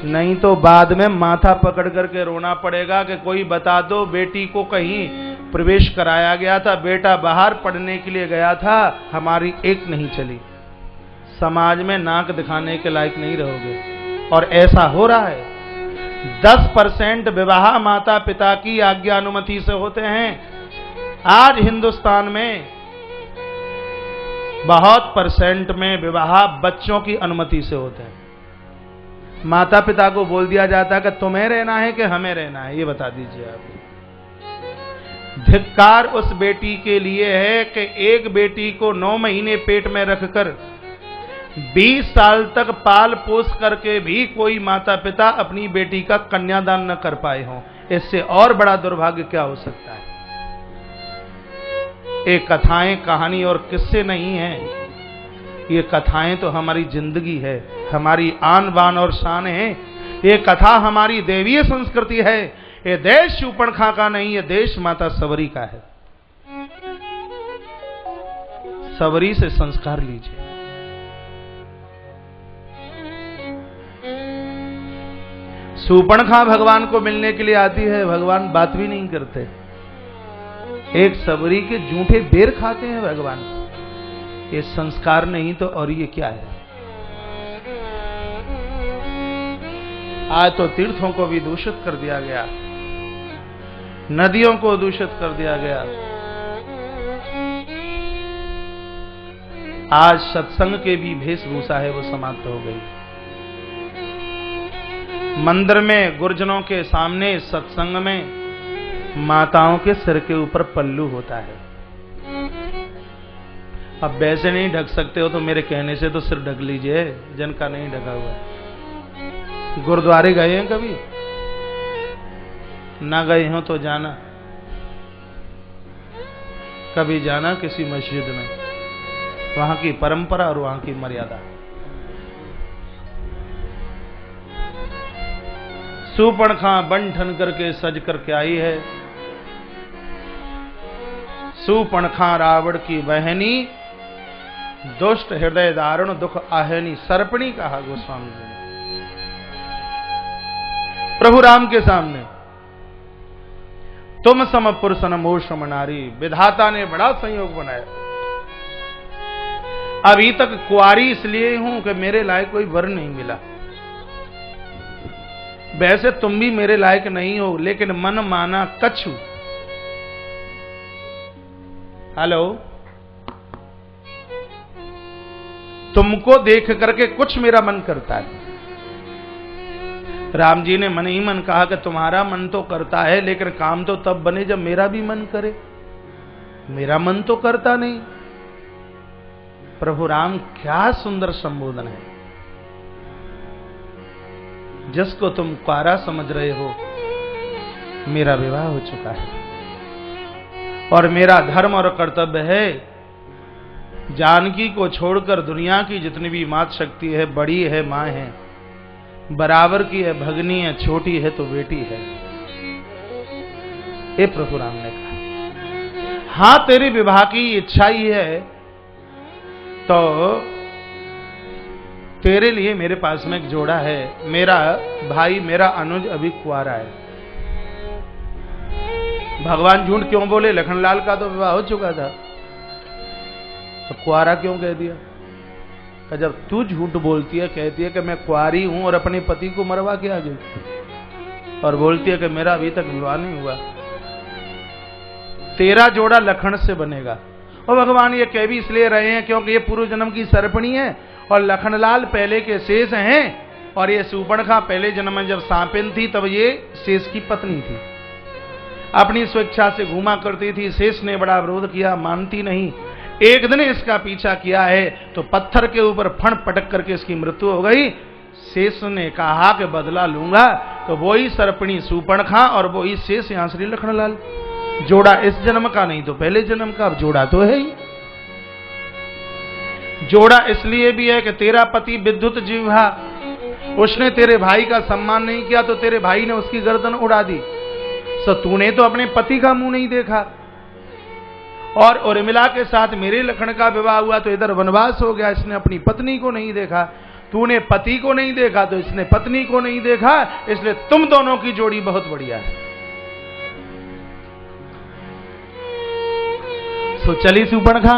[SPEAKER 2] नहीं तो बाद में माथा पकड़ करके रोना पड़ेगा कि कोई बता दो बेटी को कहीं प्रवेश कराया गया था, बेटा बाहर पढ़ने के लिए गया था, हमारी एक नहीं चली। समाज में नाक दिखाने के लायक नहीं रहोगे। और ऐसा हो रहा है, 10% विवाह माता पिता की आज्ञा अनुमति से होते हैं। आज हिंदुस्तान में बहुत % में विवाह बच्चों की अनुमति से होते हैं। माता पिता को बोल दिया जाता है कि तुम्हें रहना है कि हमें रहना है, ये बता दीजिए आप। धिक्कार उस बेटी के लिए है कि एक बेटी को 9 महीने पेट में रखकर 20 साल तक पाल पोस करके भी कोई माता पिता अपनी बेटी का कन्यादान न कर पाए हों। इससे और बड़ा दुर्भाग्य क्या हो सकता है। ये कथाएं कहानी और किस्से नहीं हैं, ये कथाएं तो हमारी जिंदगी है, हमारी आन बान और शान है। ये कथा हमारी देवीय संस्कृति है। ये देश शूर्पणखा का नहीं, ये देश माता सबरी का है। सबरी से संस्कार लीजिए। शूर्पणखा भगवान को मिलने के लिए आती है, भगवान बात भी नहीं करते। एक सबरी के जूठे बेर खाते हैं भगवान। ये संस्कार नहीं तो और ये क्या है। आज तो तीर्थों को भी दूषित कर दिया गया, नदियों को दूषित कर दिया गया। आज सत्संग के भी वेशभूषा है वो समाप्त हो गई। मंदिर में गुरजनों के सामने सत्संग में माताओं के सिर के ऊपर पल्लू होता है। अब वैसे नहीं ढक सकते हो तो मेरे कहने से तो सिर ढक लीजिए, जिनका नहीं ढका हुआ है। गुरुद्वारे गए हैं कभी? ना गए हो तो जाना, कभी जाना किसी मस्जिद में, वहां की परंपरा और वहां की मर्यादा। शूर्पणखा बन ठन करके सज करके आई है। शूर्पणखा रावण की बहनी, दुष्ट हृदय दारुण दुख आहनी, सर्पणी कहा गोस्वामी जी ने प्रभु राम के सामने। तुम सम पुरुष मोषम नारी, विधाता ने बड़ा संयोग बनाया। अभी तक कुंवारी इसलिए हूं कि मेरे लायक कोई वर नहीं मिला। वैसे तुम भी मेरे लायक नहीं हो, लेकिन मन माना कछु। हेलो, तुमको देख करके कुछ मेरा मन करता है। राम जी ने मन ही मन कहा कि तुम्हारा मन तो करता है, लेकिन काम तो तब बने जब मेरा भी मन करे। मेरा मन तो करता नहीं। प्रभु राम, क्या सुंदर संबोधन है। जिसको तुम कुंवारा समझ रहे हो, मेरा विवाह हो चुका है और मेरा धर्म और कर्तव्य है जानकी को छोड़कर दुनिया की जितनी भी मात शक्ति है, बड़ी है मां है, बराबर की है भगनी है, छोटी है तो बेटी है। ये प्रभु राम ने कहा। हां, तेरी विवाह की इच्छा ही है तो तेरे लिए मेरे पास में एक जोड़ा है। मेरा भाई, मेरा अनुज अभी कुंवारा है। भगवान झूठ क्यों बोले? लखनलाल का तो विवाह हो चुका था, तो कुंवारा क्यों कह दिया? कि जब तू झूठ बोलती है, कहती है कि मैं कुंवारी हूं और अपने पति को मरवा के आ गई, और बोलती है कि मेरा अभी तक विवाह नहीं हुआ, तेरा जोड़ा लखन से बनेगा। और भगवान ये कह भी इसलिए रहे हैं क्योंकि ये पूर्व जन्म की सर्पणी है और लखनलाल पहले के शेष हैं, और ये शूर्पणखा पहले जन्म में जब सांपिन थी तब ये शेष की पत्नी थी। अपनी स्वेच्छा से घूमा करती थी। शेष ने बड़ा विरोध किया, मानती नहीं। एक दिन इसका पीछा किया है तो पत्थर के ऊपर फण पटक करके इसकी मृत्यु हो गई। शेष ने कहा कि बदला लूंगा, तो वही सर्पणी शूर्पणखा और वही शेष यहां श्री लखनलाल। जोड़ा इस जन्म का नहीं तो पहले जन्म का, अब जोड़ा तो है ही। जोड़ा इसलिए भी है कि तेरा पति विद्युत जिह्वा, उसने तेरे भाई का सम्मान नहीं किया तो तेरे भाई ने उसकी गर्दन उड़ा दी। सो तूने तो अपने पति का मुंह नहीं देखा, और उर्मिला के साथ मेरे लखन का विवाह हुआ तो इधर वनवास हो गया। इसने अपनी पत्नी को नहीं देखा, तूने पति को नहीं देखा तो इसने पत्नी को नहीं देखा, इसलिए तुम दोनों की जोड़ी बहुत बढ़िया है। तो चली सूर्पणखा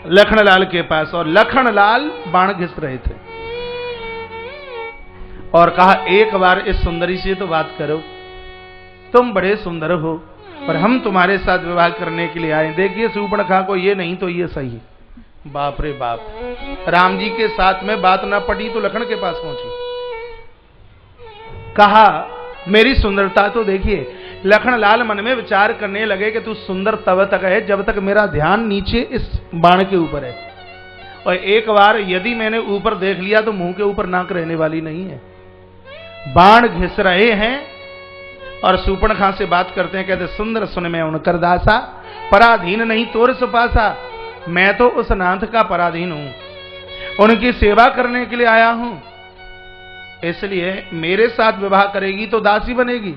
[SPEAKER 2] लखनलाल के पास, और लखनलाल बाण घिस रहे थे और कहा एक बार इस सुंदरी से तो बात करो, तुम बड़े सुंदर हो पर हम तुम्हारे साथ विवाह करने के लिए आए। देखिए सूर्पणखा को ये नहीं तो ये सही। बाप रे बाप, राम जी के साथ में बात ना पड़ी तो लखन के पास पहुंची। कहा मेरी सुंदरता तो देखिए। लखनलाल मन में विचार करने लगे कि तू सुंदर तब तक है जब तक मेरा ध्यान नीचे इस बाण के ऊपर है, और एक बार यदि मैंने ऊपर देख लिया तो मुंह के ऊपर नाक रहने वाली नहीं है। बाण घिस रहे हैं और सूर्पणखा से बात करते हैं। कहते सुंदर सुन में उनकर दासा, पराधीन नहीं तोर सुपासा। मैं तो उस नाथ का पराधीन हूं, उनकी सेवा करने के लिए आया हूं, इसलिए मेरे साथ विवाह करेगी तो दासी बनेगी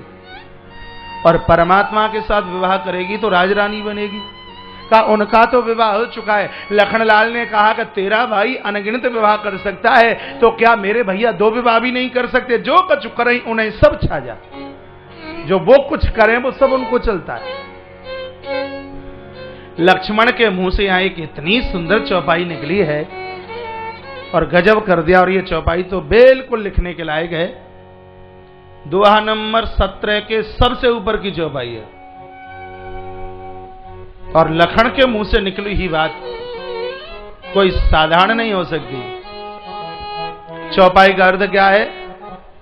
[SPEAKER 2] और परमात्मा के साथ विवाह करेगी तो राजरानी बनेगी। का उनका तो विवाह हो चुका है। लखनलाल ने कहा कि तेरा भाई अनगिनत विवाह कर सकता है तो क्या मेरे भैया 2 विवाह भी नहीं कर सकते? जो कुछ करें उन्हें सब छा जा, जो वो कुछ करें वो सब उनको चलता है। लक्ष्मण के मुंह से यहां एक इतनी सुंदर चौपाई निकली है और गजब कर दिया, और ये चौपाई तो बिल्कुल लिखने के लायक है। दोहा नंबर 17 के सबसे ऊपर की चौपाई है और लखन के मुंह से निकली ही बात कोई साधारण नहीं हो सकती। चौपाई का अर्थ क्या है?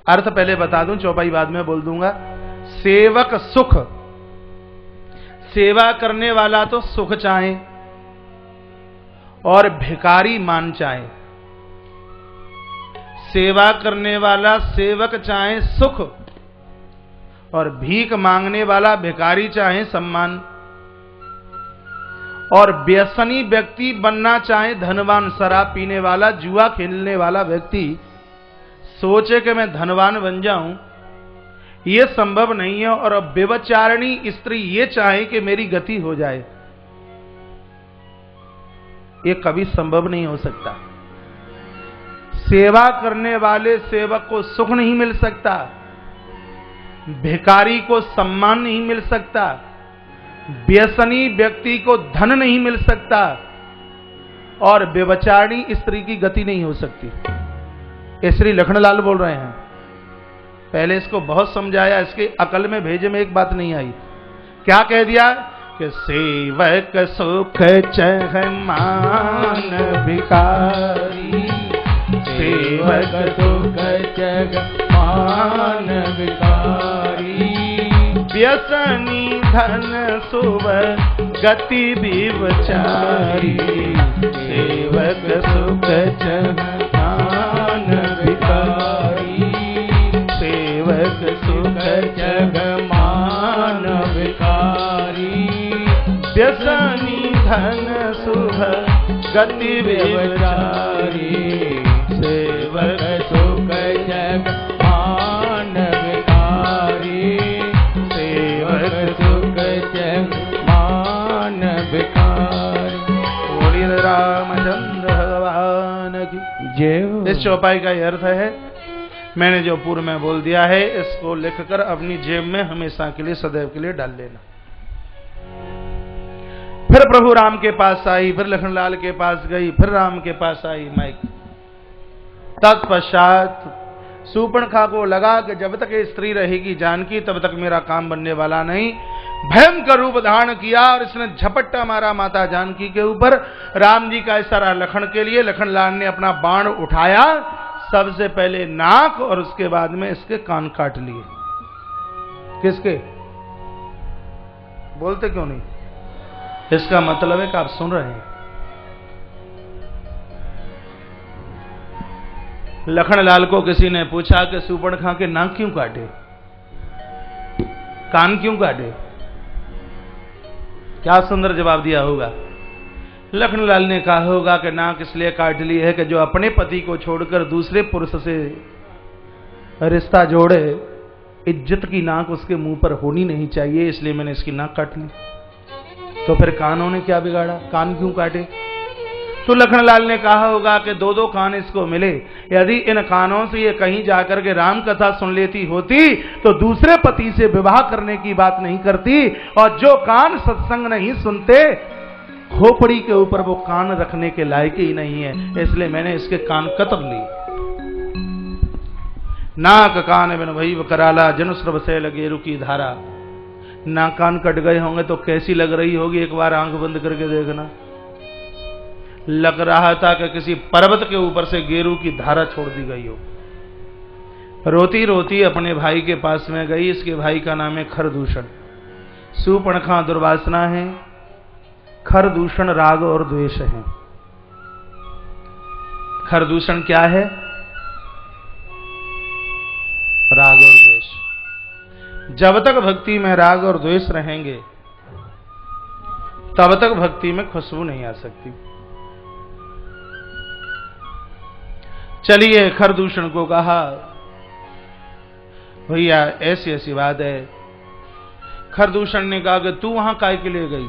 [SPEAKER 2] अर्थ पहले बता दूं, चौपाई बाद में बोल दूंगा। सेवक सुख, सेवा करने वाला तो सुख चाहे और भिखारी मान चाहे। सेवा करने वाला सेवक चाहे सुख और भीख मांगने वाला भिखारी चाहे सम्मान, और व्यसनी व्यक्ति बनना चाहे धनवान। शराब पीने वाला, जुआ खेलने वाला व्यक्ति सोचे कि मैं धनवान बन जाऊं, यह संभव नहीं है। और व्यभिचारिणी स्त्री ये चाहे कि मेरी गति हो जाए, यह कभी संभव नहीं हो सकता। सेवा करने वाले सेवक को सुख नहीं मिल सकता, भिखारी को सम्मान नहीं मिल सकता, व्यसनी व्यक्ति को धन नहीं मिल सकता, और व्यभिचारिणी स्त्री की गति नहीं हो सकती। इसलिए लखनलाल बोल रहे हैं। पहले इसको बहुत समझाया, इसके अकल में भेजे में एक बात नहीं आई। क्या कह दिया कि सेवक सुख चह मान भिखारी, सेवक सुख चह मान भिखारी, व्यसनी धन सुव गति व्यभिचारी, सेवक सुख चह मान भिखारी, सेवक सुख जग मान भिखारी, व्यसनी धन सुख गति व्यभिचारी, सेवक सुख जग मान भिखारी, सेवक सुख जग मान भिखारी। बोलिए रामचंद्र भगवान की जय। इस चौपाई का यह अर्थ है, मैंने जो पूर्व में बोल दिया है इसको लिखकर अपनी जेब में हमेशा के लिए सदैव के लिए डाल लेना। फिर प्रभु राम के पास आई, फिर लखनलाल के पास गई, फिर राम के पास आई माइक। तत्पश्चात सूर्पणखा को लगा कि जब तक ये स्त्री रहेगी जानकी तब तक मेरा काम बनने वाला नहीं। भयंकर रूप धारण किया और इसने झपट्टा मारा माता जानकी के ऊपर। राम जी का इशारा लखन के लिए, लखनलाल ने अपना बाण उठाया, सबसे पहले नाक और उसके बाद में इसके कान काट लिए। किसके? बोलते क्यों नहीं? इसका मतलब है कि आप सुन रहे हैं। लखनलाल को किसी ने पूछा कि सूर्पणखा के नाक क्यों काटे, कान क्यों काटे? क्या सुंदर जवाब दिया होगा। लखनलाल ने कहा होगा कि नाक इसलिए काट ली है कि जो अपने पति को छोड़कर दूसरे पुरुष से रिश्ता जोड़े, इज्जत की नाक उसके मुंह पर होनी नहीं चाहिए, इसलिए मैंने इसकी नाक काट ली। तो फिर कानों ने क्या बिगाड़ा, कान क्यों काटे? तो लखनलाल ने कहा होगा कि दो दो कान इसको मिले, यदि इन कानों से ये कहीं जाकर के राम कथा सुन लेती होती तो दूसरे पति से विवाह करने की बात नहीं करती। और जो कान सत्संग नहीं सुनते, खोपड़ी के ऊपर वो कान रखने के लायक ही नहीं है, इसलिए मैंने इसके कान कतर लिए। नाक कान बिन भई कराला, जन श्रव से लगे रुकी धारा। नाक कान कट गए होंगे तो कैसी लग रही होगी, एक बार आंख बंद करके देखना। लग रहा था कि किसी पर्वत के ऊपर से गेरू की धारा छोड़ दी गई हो। रोती रोती अपने भाई के पास में गई। इसके भाई का नाम है खरदूषण। सुपर्णखा दुर्वासना है, खरदूषण राग और द्वेष है। खरदूषण क्या है? राग और द्वेष। जब तक भक्ति में राग और द्वेष रहेंगे तब तक भक्ति में खुशबू नहीं आ सकती। चलिए, खरदूषण को कहा, भैया ऐसी ऐसी बात है। खरदूषण ने कहा कि तू वहां काय के लिए गई?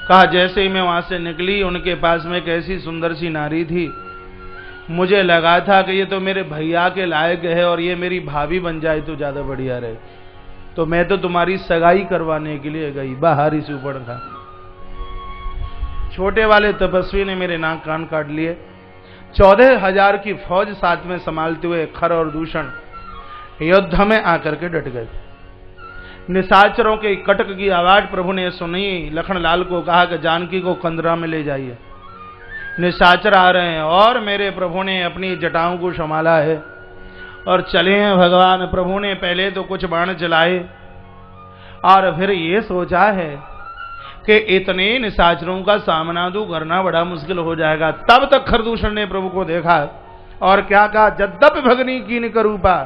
[SPEAKER 2] कहा जैसे ही मैं वहां से निकली, उनके पास में एक ऐसी सुंदर सी नारी थी, मुझे लगा था कि ये तो मेरे भैया के लायक है और ये मेरी भाभी बन जाए तो ज्यादा बढ़िया रहे, तो मैं तो तुम्हारी सगाई करवाने के लिए गई। बाहरी सुपर्णखा। छोटे वाले तपस्वी ने मेरे नाक कान काट लिए। 14,000 की फौज साथ में संभालते हुए खर और दूषण युद्ध में आकर के डट गए। निशाचरों के कटक की आवाज प्रभु ने सुनी। लखनलाल को कहा कि जानकी को कंदरा में ले जाइए, निशाचर आ रहे हैं। और मेरे प्रभु ने अपनी जटाओं को संभाला है और चले हैं भगवान। प्रभु ने पहले तो कुछ बाण चलाए और फिर ये सोचा है कि इतने निशाचरों का सामना तो करना बड़ा मुश्किल हो जाएगा। तब तक खरदूषण ने प्रभु को देखा और क्या कहा, जद्यपि भगनी कीन करूपा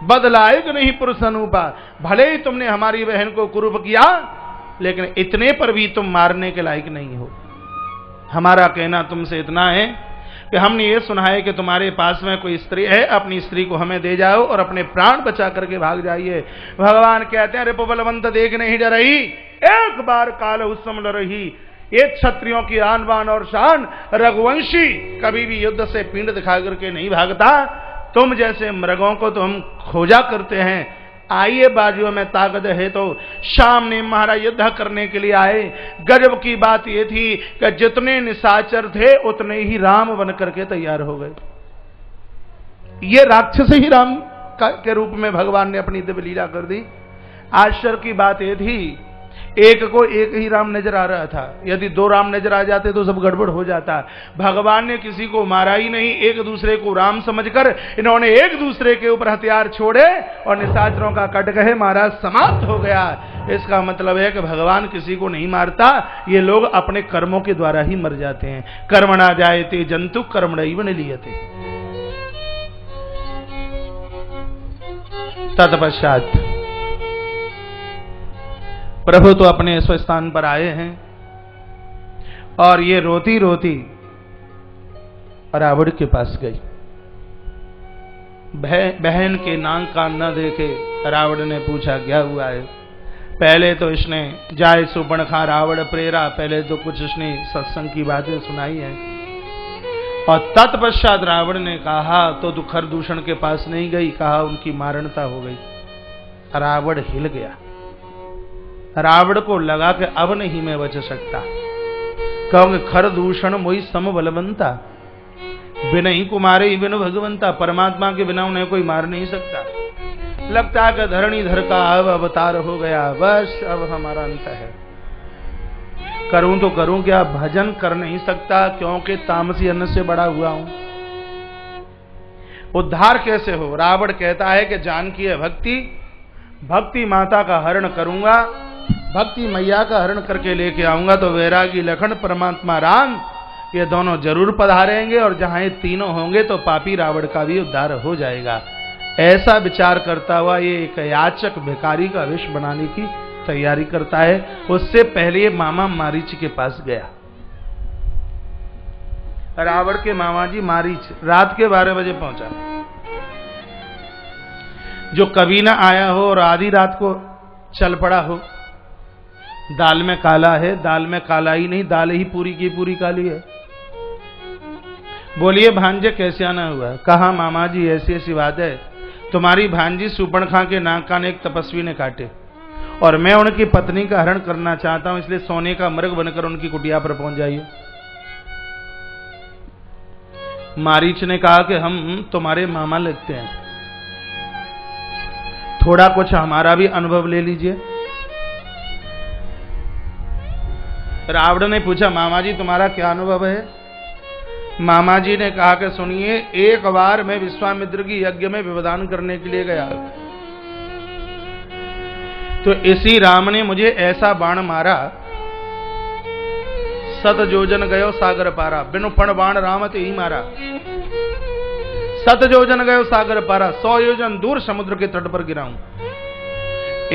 [SPEAKER 2] बदलाएग नहीं पुरुष अनूपा। भले ही तुमने हमारी बहन को कुरूप किया, लेकिन इतने पर भी तुम मारने के लायक नहीं हो। हमारा कहना तुमसे इतना है कि हमने ये सुना है कि तुम्हारे पास में कोई स्त्री है, अपनी स्त्री को हमें दे जाओ और अपने प्राण बचा करके भाग जाइए। भगवान कहते हैं, रिपु बलवंत देख नहीं डरही, एक बार काल उत्सम लरही। ये क्षत्रियों की आन बान और शान, रघुवंशी कभी भी युद्ध से पिंड दिखा करके नहीं भागता। तुम जैसे मृगों को तो हम खोजा करते हैं, आइए बाजुओं में ताकत है तो सामने महाराज युद्ध करने के लिए आए। गजब की बात यह थी कि जितने निशाचर थे उतने ही राम बन करके तैयार हो गए। ये राक्षस ही राम के रूप में भगवान ने अपनी दिव्य लीला कर दी। आश्चर्य की बात यह थी, एक को एक ही राम नजर आ रहा था। यदि दो राम नजर आ जाते तो सब गड़बड़ हो जाता। भगवान ने किसी को मारा ही नहीं, एक दूसरे को राम समझकर इन्होंने एक दूसरे के ऊपर हथियार छोड़े और निशाचरों का कटकहे महाराज समाप्त हो गया। इसका मतलब है कि भगवान किसी को नहीं मारता, ये लोग अपने कर्मों के द्वारा ही मर जाते हैं। कर्मणा जायते जंतु कर्मणैव निलीयते। तत्पश्चात प्रभु तो अपने स्वस्थान पर आए हैं और ये रोती रोती रावण के पास गई। बहन के नाक कान न देखे रावण ने पूछा क्या हुआ है। पहले तो इसने जाय सुपर्णखा रावण प्रेरा, पहले तो कुछ इसने सत्संग की बातें सुनाई है और तत्पश्चात रावण ने कहा तो तू खरदूषण के पास नहीं गई, कहा उनकी मारणता हो गई। रावण हिल गया। रावण को लगा कि अब नहीं मैं बच सकता, क्योंकि खरदूषण मोई सम बलवंता, बिना ही कुमारे बिन भगवंता। परमात्मा के बिना उन्हें कोई मार नहीं सकता। लगता है कि धरणीधर का अब अवतार हो गया, बस अब हमारा अंत है। करूं तो करूं क्या, भजन कर नहीं सकता क्योंकि तामसी अन्न से बड़ा हुआ हूं। उद्धार कैसे हो? रावण कहता है कि जानकी है भक्ति, भक्ति माता का हरण करूंगा, भक्ति मैया का हरण करके लेके आऊंगा तो वैरागी लखन परमात्मा राम ये दोनों जरूर पधारेंगे और जहां ये तीनों होंगे तो पापी रावण का भी उद्धार हो जाएगा। ऐसा विचार करता हुआ ये एक याचक भिखारी का विष बनाने की तैयारी करता है। उससे पहले ये मामा मारीच के पास गया। रावण के मामा जी मारीच रात के 12 बजे पहुंचा। जो कभी ना आया हो और आधी रात को चल पड़ा हो, दाल में काला है, दाल में काला ही नहीं, दाल ही पूरी की पूरी काली है। बोलिए भांजे कैसे आना हुआ? कहा मामा जी ऐसी ऐसी बात है, तुम्हारी भांजी सुपर्णखा के नाक कान एक तपस्वी ने काटे और मैं उनकी पत्नी का हरण करना चाहता हूं, इसलिए सोने का मृग बनकर उनकी कुटिया पर पहुंच जाइए। मारीच ने कहा कि हम तुम्हारे मामा लगते हैं, थोड़ा कुछ हमारा भी अनुभव ले लीजिए। रावण ने पूछा मामा जी तुम्हारा क्या अनुभव है? मामा जी ने कहा कि सुनिए, एक बार मैं विश्वामित्र की यज्ञ में व्यवधान करने के लिए गया तो इसी राम ने मुझे ऐसा बाण मारा, 7 योजन गयो सागर पारा, बिनु फण बाण राम ते ही मारा। 7 योजन गयो सागर पारा, 100 योजन दूर समुद्र के तट पर गिरा हूं।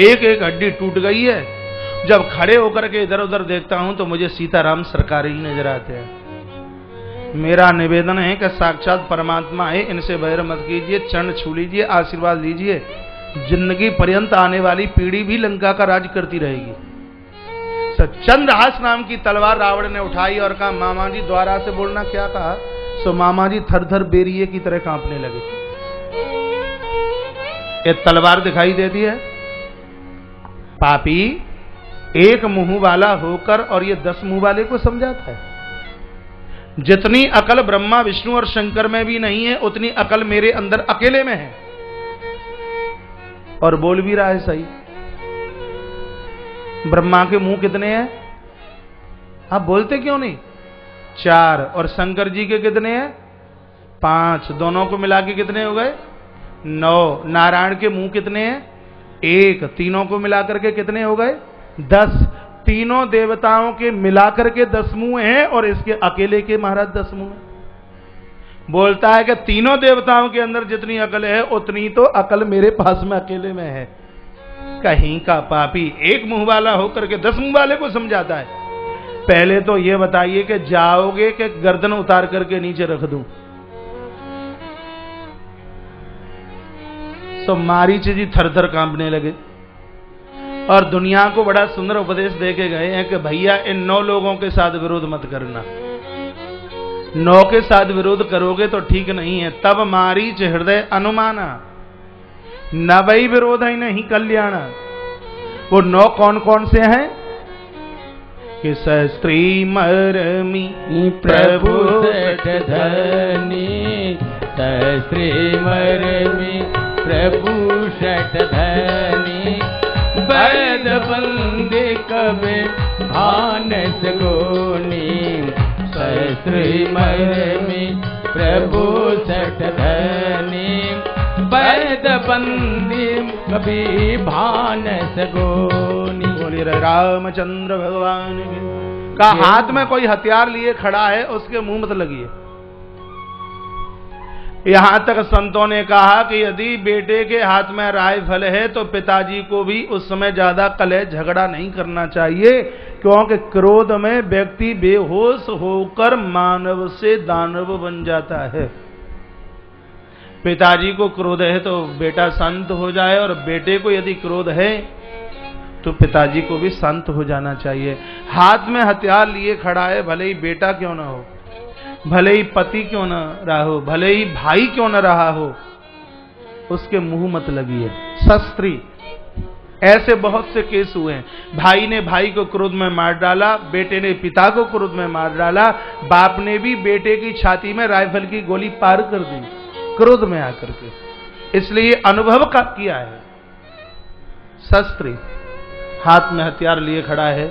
[SPEAKER 2] एक एक हड्डी टूट गई है। जब खड़े होकर के इधर उधर देखता हूं तो मुझे सीताराम सरकार ही नजर आते हैं। मेरा निवेदन है कि साक्षात परमात्मा है, इनसे बैर मत कीजिए, चरण छू लीजिए, आशीर्वाद लीजिए, जिंदगी पर्यंत आने वाली पीढ़ी भी लंका का राज करती रहेगी। चंद्रहास नाम की तलवार रावण ने उठाई और कहा मामा जी द्वारा से बोलना। क्या कहा? सो मामा जी थर थर बेरिए की तरह कांपने लगे। ये तलवार दिखाई देती है? पापी एक मुंह वाला होकर और ये 10 मुंह वाले को समझाता है। जितनी अकल ब्रह्मा विष्णु और शंकर में भी नहीं है, उतनी अकल मेरे अंदर अकेले में है। और बोल भी रहा है सही। ब्रह्मा के मुंह कितने हैं? आप बोलते क्यों नहीं? 4। और शंकर जी के कितने हैं? 5। दोनों को मिला के कितने हो गए? 9। नारायण के मुंह कितने हैं? 1। तीनों को मिलाकर के कितने हो गए? 10। तीनों देवताओं के मिलाकर के 10 मुंह हैं और इसके अकेले के महाराज 10 मुंह हैं। बोलता है कि तीनों देवताओं के अंदर जितनी अकल है उतनी तो अकल मेरे पास में अकेले में है। कहीं का पापी एक मुंह वाला होकर के 10 मुंह वाले को समझाता है। पहले तो ये बताइए कि जाओगे कि गर्दन उतार करके नीचे रख दूं? तो मारीच जी थर थर कांपने लगे और दुनिया को बड़ा सुंदर उपदेश देके गए हैं कि भैया इन 9 लोगों के साथ विरोध मत करना। 9 के साथ विरोध करोगे तो ठीक नहीं है। तब मारीच हृदय अनुमाना, न वही विरोध है नहीं कल्याण। वो 9 कौन कौन से हैं? कि सस्त्री मरमी प्रभु
[SPEAKER 1] धनी, सस्त्री मरमी प्रभु षट धनी, वैद बंदे कबे भानस गोनी, सहस्री मरमी प्रभु षट धनी, वैद बंदी कभी भानस गोनी।
[SPEAKER 2] बोलिए रामचंद्र भगवान का। हाथ में कोई हथियार लिए खड़ा है उसके मुंह मत लगिए। यहां तक संतों ने कहा कि यदि बेटे के हाथ में राइफल है तो पिताजी को भी उस समय ज्यादा कलह झगड़ा नहीं करना चाहिए, क्योंकि क्रोध में व्यक्ति बेहोश होकर मानव से दानव बन जाता है। पिताजी को क्रोध है तो बेटा शांत हो जाए, और बेटे को यदि क्रोध है तो पिताजी को भी शांत हो जाना चाहिए। हाथ में हथियार लिए खड़ा है, भले ही बेटा क्यों ना हो, भले ही पति क्यों न रहा हो, भले ही भाई क्यों न रहा हो, उसके मुंह मत लगिए। शस्त्री ऐसे बहुत से केस हुए हैं। भाई ने भाई को क्रोध में मार डाला, बेटे ने पिता को क्रोध में मार डाला, बाप ने भी बेटे की छाती में राइफल की गोली पार कर दी क्रोध में आकर के। इसलिए अनुभव का किया है। शस्त्री हाथ में हथियार लिए खड़ा है,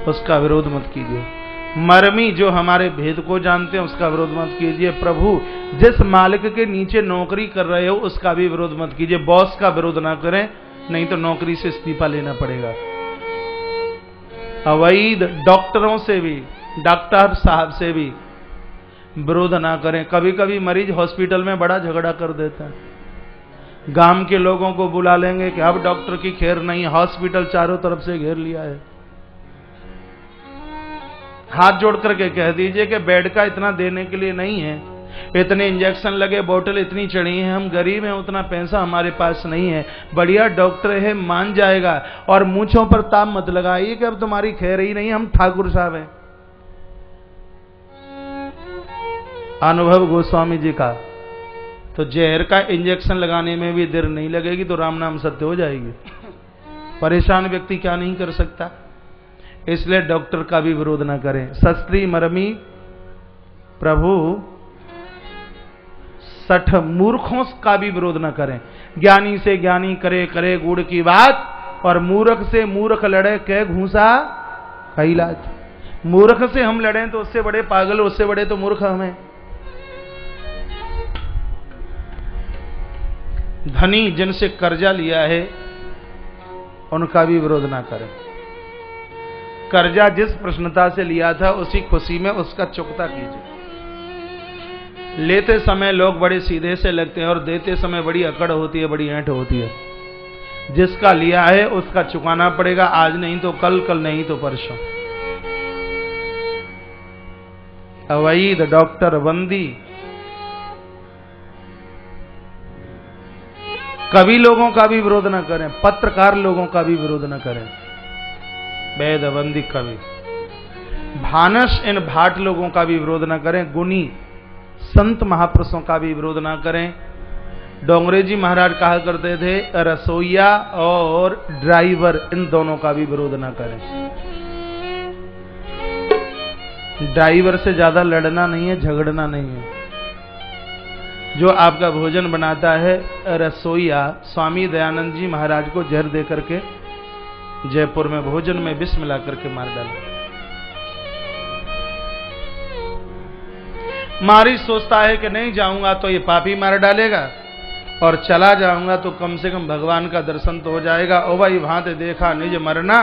[SPEAKER 2] उसका विरोध मत कीजिए। मरमी जो हमारे भेद को जानते हैं उसका विरोध मत कीजिए। प्रभु जिस मालिक के नीचे नौकरी कर रहे हो उसका भी विरोध मत कीजिए। बॉस का विरोध ना करें, नहीं तो नौकरी से इस्तीफा लेना पड़ेगा। अवैध डॉक्टरों से भी, डॉक्टर साहब से भी विरोध ना करें। कभी कभी मरीज हॉस्पिटल में बड़ा झगड़ा कर देता है। गांव के लोगों को बुला लेंगे कि अब डॉक्टर की खैर नहीं, हॉस्पिटल चारों तरफ से घेर लिया है। हाथ जोड़ करके कह दीजिए कि बेड का इतना देने के लिए नहीं है, इतने इंजेक्शन लगे, बोतल इतनी चढ़ी है, हम गरीब हैं, उतना पैसा हमारे पास नहीं है, बढ़िया डॉक्टर है मान जाएगा। और मूंछों पर ताप मत लगाइए कि अब तुम्हारी खैर ही नहीं, हम ठाकुर साहब हैं। अनुभव गोस्वामी जी का। तो जहर का इंजेक्शन लगाने में भी देर नहीं लगेगी तो राम नाम सत्य हो जाएगी। परेशान व्यक्ति क्या नहीं कर सकता। इसलिए डॉक्टर का भी विरोध ना करें। शस्त्री मरमी प्रभु सठ मूर्खों का भी विरोध न करें। ज्ञानी से ज्ञानी करे करे गुड़ की बात, और मूर्ख से मूर्ख लड़े कह घूसा कैलाश। मूर्ख से हम लड़ें तो उससे बड़े पागल, उससे बड़े तो मूर्ख हमें। धनी जिनसे कर्जा लिया है उनका भी विरोध ना करें। कर्जा जिस प्रश्नता से लिया था उसी खुशी में उसका चुकता कीजिए। लेते समय लोग बड़े सीधे से लगते हैं और देते समय बड़ी अकड़ होती है, बड़ी ऐंठ होती है। जिसका लिया है उसका चुकाना पड़ेगा, आज नहीं तो कल, कल नहीं तो परसों। अवैध डॉक्टर बंदी कवि लोगों का भी विरोध न करें, पत्रकार लोगों का भी विरोध न करें। वेद बंदी कवि भानस इन भाट लोगों का भी विरोध न करें। गुणी संत महापुरुषों का भी विरोध ना करें। डोंगरे जी महाराज कहा करते थे रसोईया और ड्राइवर इन दोनों का भी विरोध ना करें। ड्राइवर से ज्यादा लड़ना नहीं है, झगड़ना नहीं है। जो आपका भोजन बनाता है रसोईया, स्वामी दयानंद जी महाराज को जहर दे करके जयपुर में भोजन में विष मिला करके मार डाला। मारी सोचता है कि नहीं जाऊंगा तो ये पापी मार डालेगा, और चला जाऊंगा तो कम से कम भगवान का दर्शन तो हो जाएगा। ओ भाई भांत देखा निज मरना,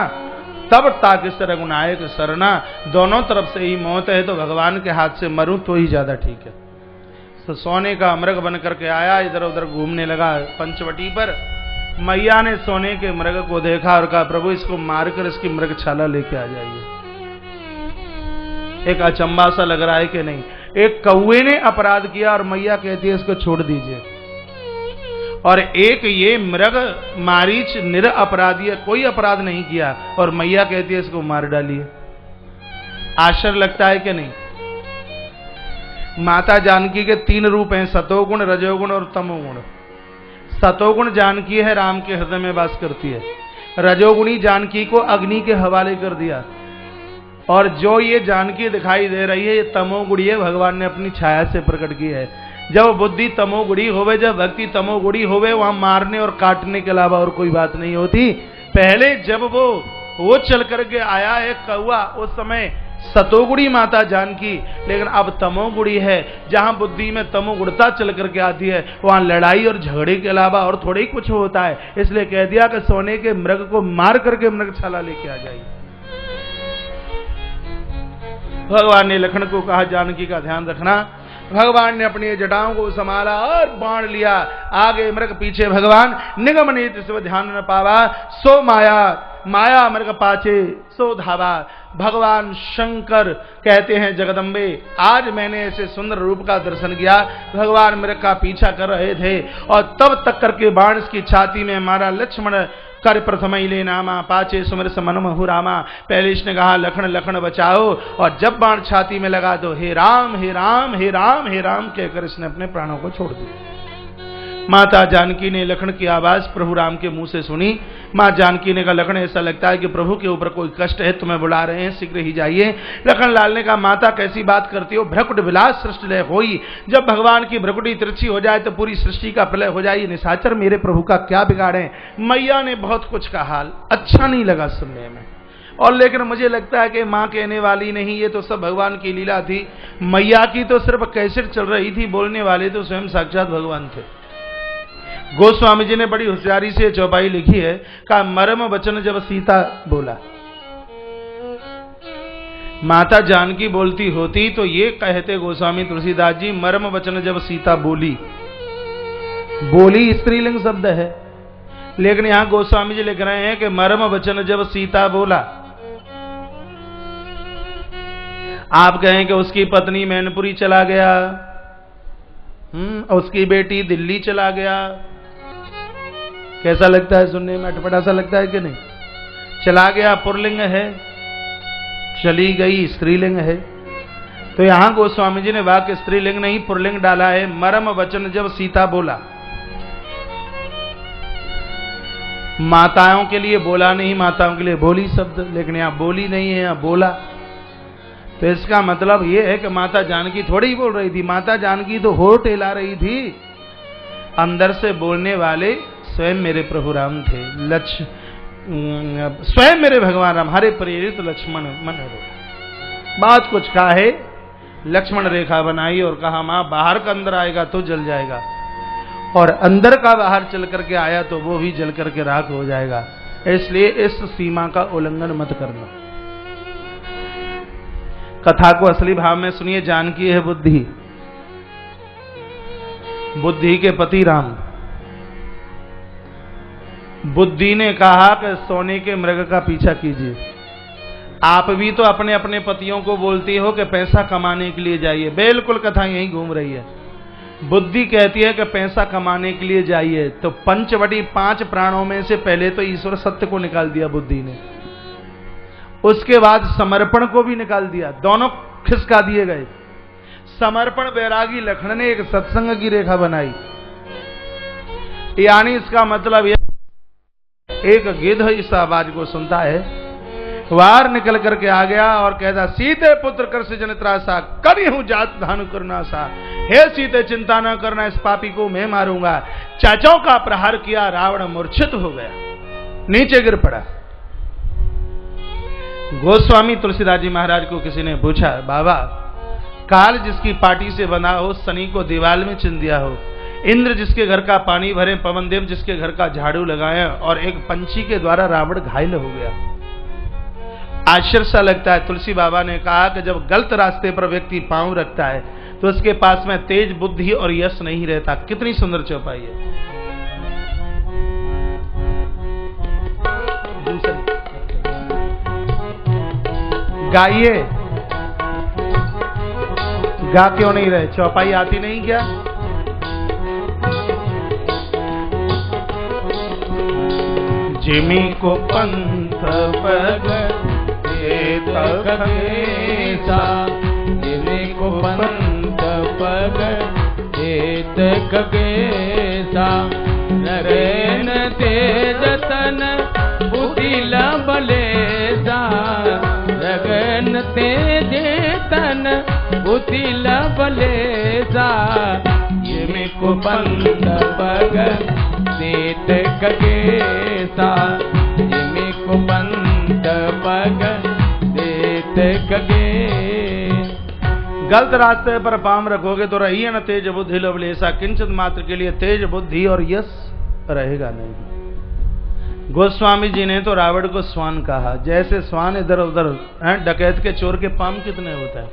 [SPEAKER 2] तब ताकि रघुनायक सरना। दोनों तरफ से ही मौत है, तो भगवान के हाथ से मरूं तो ही ज्यादा ठीक है। तो सोने का मृग बन करके आया, इधर उधर घूमने लगा पंचवटी पर। मैया ने सोने के मृग को देखा और कहा प्रभु इसको मारकर इसकी मृगछाला लेके आ जाइए। एक अचंबा सा लग रहा है कि नहीं। एक कौवे ने अपराध किया और मैया कहती है इसको छोड़ दीजिए, और एक ये मृग मारीच निर अपराधी है, कोई अपराध नहीं किया, और मैया कहती है इसको मार डालिए। आश्चर्य लगता है कि नहीं। माता जानकी के 3 रूप हैं, सतोगुण, रजोगुण और तमोगुण। सतोगुण जानकी है, राम के हृदय में वास करती है। रजोगुणी जानकी को अग्नि के हवाले कर दिया, और जो ये जानकी दिखाई दे रही है ये तमोगुणी है, भगवान ने अपनी छाया से प्रकट की है। जब बुद्धि तमोगुणी होवे, जब भक्ति तमोगुणी होवे, वहां मारने और काटने के अलावा और कोई बात नहीं होती। पहले जब वो चल करके आया है कौआ, उस समय सतोगुणी माता जानकी, लेकिन अब तमोगुणी है। जहां बुद्धि में तमोगुणता चल करके आती है वहां लड़ाई और झगड़े के अलावा और थोड़ा ही कुछ होता है। इसलिए कह दिया कि सोने के मृग को मार करके मृगछाला लेके आ जाइए। भगवान ने लखन को कहा जानकी का ध्यान रखना। भगवान ने अपनी जटाओं को संभाला और बाण लिया। आगे मृग, पीछे भगवान। निगम नेत्र से ध्यान न पावा, सो माया, माया मृग पाछे सो धावा। भगवान शंकर कहते हैं जगदम्बे आज मैंने ऐसे सुंदर रूप का दर्शन किया। भगवान मृग का पीछा कर रहे थे और तब तक करके बाण इसकी छाती में मारा। लक्ष्मण कर प्रथम ले नामा, पाचे सुमर समन महु रामा। पहले इसने कहा लखन लखन बचाओ, और जब बाण छाती में लगा तो हे राम हे राम हे राम हे राम कहकर इसने अपने प्राणों को छोड़ दिया। माता जानकी ने लखन की आवाज प्रभु राम के मुंह से सुनी। मां जानकी ने कहा लखन ऐसा लगता है कि प्रभु के ऊपर कोई कष्ट है, तुम्हें बुला रहे हैं, शीघ्र ही जाइए। लखन लाल ने कहा माता कैसी बात करती हो, भ्रकुट विलास सृष्टि लय होई। जब भगवान की भ्रकुटी तिरछी हो जाए तो पूरी सृष्टि का प्रलय हो जाए। निशाचर मेरे प्रभु का क्या बिगाड़े। मैया ने बहुत कुछ कहा, अच्छा नहीं लगा सुनने में, और लेकिन मुझे लगता है कि मां कहने वाली नहीं, ये तो सब भगवान की लीला थी। मैया की तो सिर्फ कैसेट चल रही थी, बोलने वाले तो स्वयं साक्षात भगवान थे। गोस्वामी जी ने बड़ी होशियारी से चौपाई लिखी है, का मर्म वचन जब सीता बोला। माता जानकी बोलती होती तो ये कहते गोस्वामी तुलसीदास जी, मर्म वचन जब सीता बोली। बोली स्त्रीलिंग शब्द है, लेकिन यहां गोस्वामी जी लिख रहे हैं कि मर्म वचन जब सीता बोला। आप कहें कि उसकी पत्नी मैनपुरी चला गया, उसकी बेटी दिल्ली चला गया। कैसा लगता है सुनने में? अटपटा सा लगता है कि नहीं? चला गया पुल्लिंग है, चली गई स्त्रीलिंग है। तो यहां गोस्वामी जी ने वाक्य स्त्रीलिंग नहीं पुल्लिंग डाला है। मरम वचन जब सीता बोला, माताओं के लिए बोला नहीं, माताओं के लिए बोली शब्द, लेकिन यहां बोली नहीं है, यहां बोला। तो इसका मतलब यह है कि माता जानकी थोड़ी ही बोल रही थी, माता जानकी तो होठ हिला रही थी। अंदर से बोलने वाले स्वयं मेरे प्रभु राम थे, स्वयं मेरे भगवान राम, हरे प्रेरित लक्ष्मण मन रो। बात कुछ कहा है, लक्ष्मण रेखा बनाई और कहा मां बाहर का अंदर आएगा तो जल जाएगा, और अंदर का बाहर चल करके आया तो वो भी जल करके राख हो जाएगा। इसलिए इस सीमा का उल्लंघन मत करना। कथा को असली भाव में सुनिए। जानकी है बुद्धि, बुद्धि के पति राम। बुद्धि ने कहा कि सोने के मृग का पीछा कीजिए। आप भी तो अपने अपने पतियों को बोलती हो कि पैसा कमाने के लिए जाइए। बिल्कुल कथा यही घूम रही है। बुद्धि कहती है कि पैसा कमाने के लिए जाइए, तो पंचवटी 5 प्राणों में से पहले तो ईश्वर सत्य को निकाल दिया बुद्धि ने, उसके बाद समर्पण को भी निकाल दिया, दोनों खिसका दिए गए। समर्पण बैरागी लखन ने एक सत्संग की रेखा बनाई, यानी इसका मतलब यह, एक गिद्ध इस आवाज को सुनता है, वार निकल करके आ गया और कहता सीते पुत्र कर से जनित्रासा करी हूं जात धानु करना सा। हे सीते चिंता न करना, इस पापी को मैं मारूंगा। चाचाओं का प्रहार किया, रावण मूर्छित हो गया, नीचे गिर पड़ा। गोस्वामी तुलसीदास जी महाराज को किसी ने पूछा, बाबा काल जिसकी पार्टी से बना हो, शनि को दीवाल में चिन दिया हो, इंद्र जिसके घर का पानी भरे, पवन देव जिसके घर का झाड़ू लगाया, और एक पंछी के द्वारा रावण घायल हो गया। आश्चर्य सा लगता है। तुलसी बाबा ने कहा कि जब गलत रास्ते पर व्यक्ति पांव रखता है तो उसके पास में तेज बुद्धि और यश नहीं रहता। कितनी सुंदर चौपाई है। गाइए, गा क्यों नहीं रहे? चौपाई आती नहीं क्या? जिमी को पंथ पग
[SPEAKER 1] खगेसा, जिमी को पंथ पग एत खगेसा, नरेन तेज तन बुद्धि बलेसा, रगन तेज तन बुद्धि बलेसा, जिमी को पंथ पग एत खगेसा, जिमी को पंथ पग
[SPEAKER 2] गलत रास्ते पर पाम रखोगे तो रही न तेज बुद्धि लवलेसा, किंचित मात्र के लिए तेज बुद्धि और यश रहेगा नहीं। गोस्वामी जी ने तो रावण को स्वान कहा। जैसे स्वान इधर उधर डकैत के चोर के पाम कितने होता है,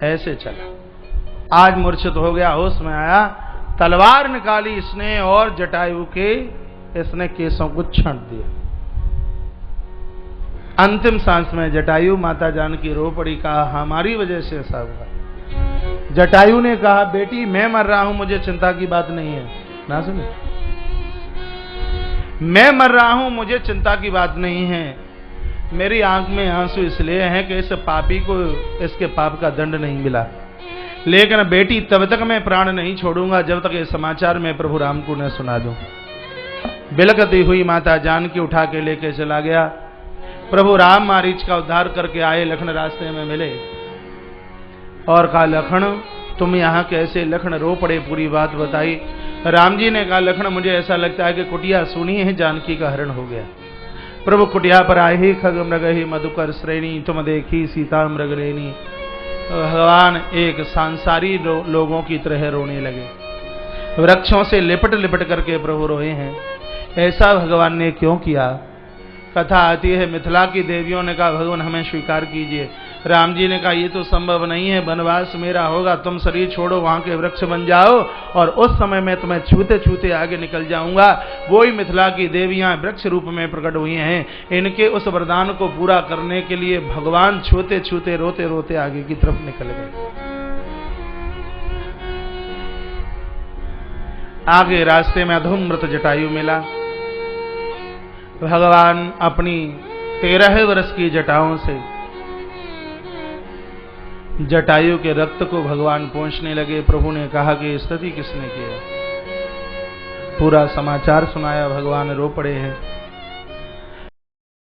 [SPEAKER 2] ऐसे चला। आज मूर्छित हो गया, होश में आया, तलवार निकाली इसने और जटायु के इसने केसों को छांट दिया। अंतिम सांस में जटायु माता जानकी रो पड़ी, कहा हमारी वजह से ऐसा हुआ। जटायु ने कहा बेटी मैं मर रहा हूं, मुझे चिंता की बात नहीं है। ना सुने, मैं मर रहा हूं, मुझे चिंता की बात नहीं है। मेरी आंख में आंसू इसलिए हैं कि इस पापी को इसके पाप का दंड नहीं मिला। लेकिन बेटी तब तक मैं प्राण नहीं छोड़ूंगा जब तक ये समाचार मैं प्रभु राम को न सुना दूं। बिलखती हुई माता जानकी उठा के लेके चला गया। प्रभु राम मारीच का उद्धार करके आए। लखन रास्ते में मिले और कहा लखन तुम यहाँ कैसे? लखन रो पड़े, पूरी बात बताई। राम जी ने कहा लखन मुझे ऐसा लगता है कि कुटिया सुनी है, जानकी का हरण हो गया। प्रभु कुटिया पर आए ही खग मृग ही मधुकर श्रेणी, तुम देखी सीता मृग लेनी। भगवान एक सांसारी लोगों की तरह रोने लगे। वृक्षों से लिपट लिपट करके प्रभु रोए हैं। ऐसा भगवान ने क्यों किया? कथा आती है मिथिला की देवियों ने कहा भगवान हमें स्वीकार कीजिए। राम जी ने कहा ये तो संभव नहीं है, वनवास मेरा होगा, तुम शरीर छोड़ो, वहां के वृक्ष बन जाओ और उस समय मैं तुम्हें छूते छूते आगे निकल जाऊंगा। वही मिथिला की देवियां वृक्ष रूप में प्रकट हुई हैं। इनके उस वरदान को पूरा करने के लिए भगवान छूते छूते रोते रोते आगे की तरफ निकल गए। आगे रास्ते में अधूमृत जटायु मिला। भगवान अपनी 13 वर्ष की जटाओं से जटायु के रक्त को भगवान पोंछने लगे। प्रभु ने कहा कि स्तुति किसने किया? पूरा समाचार सुनाया। भगवान रो पड़े हैं।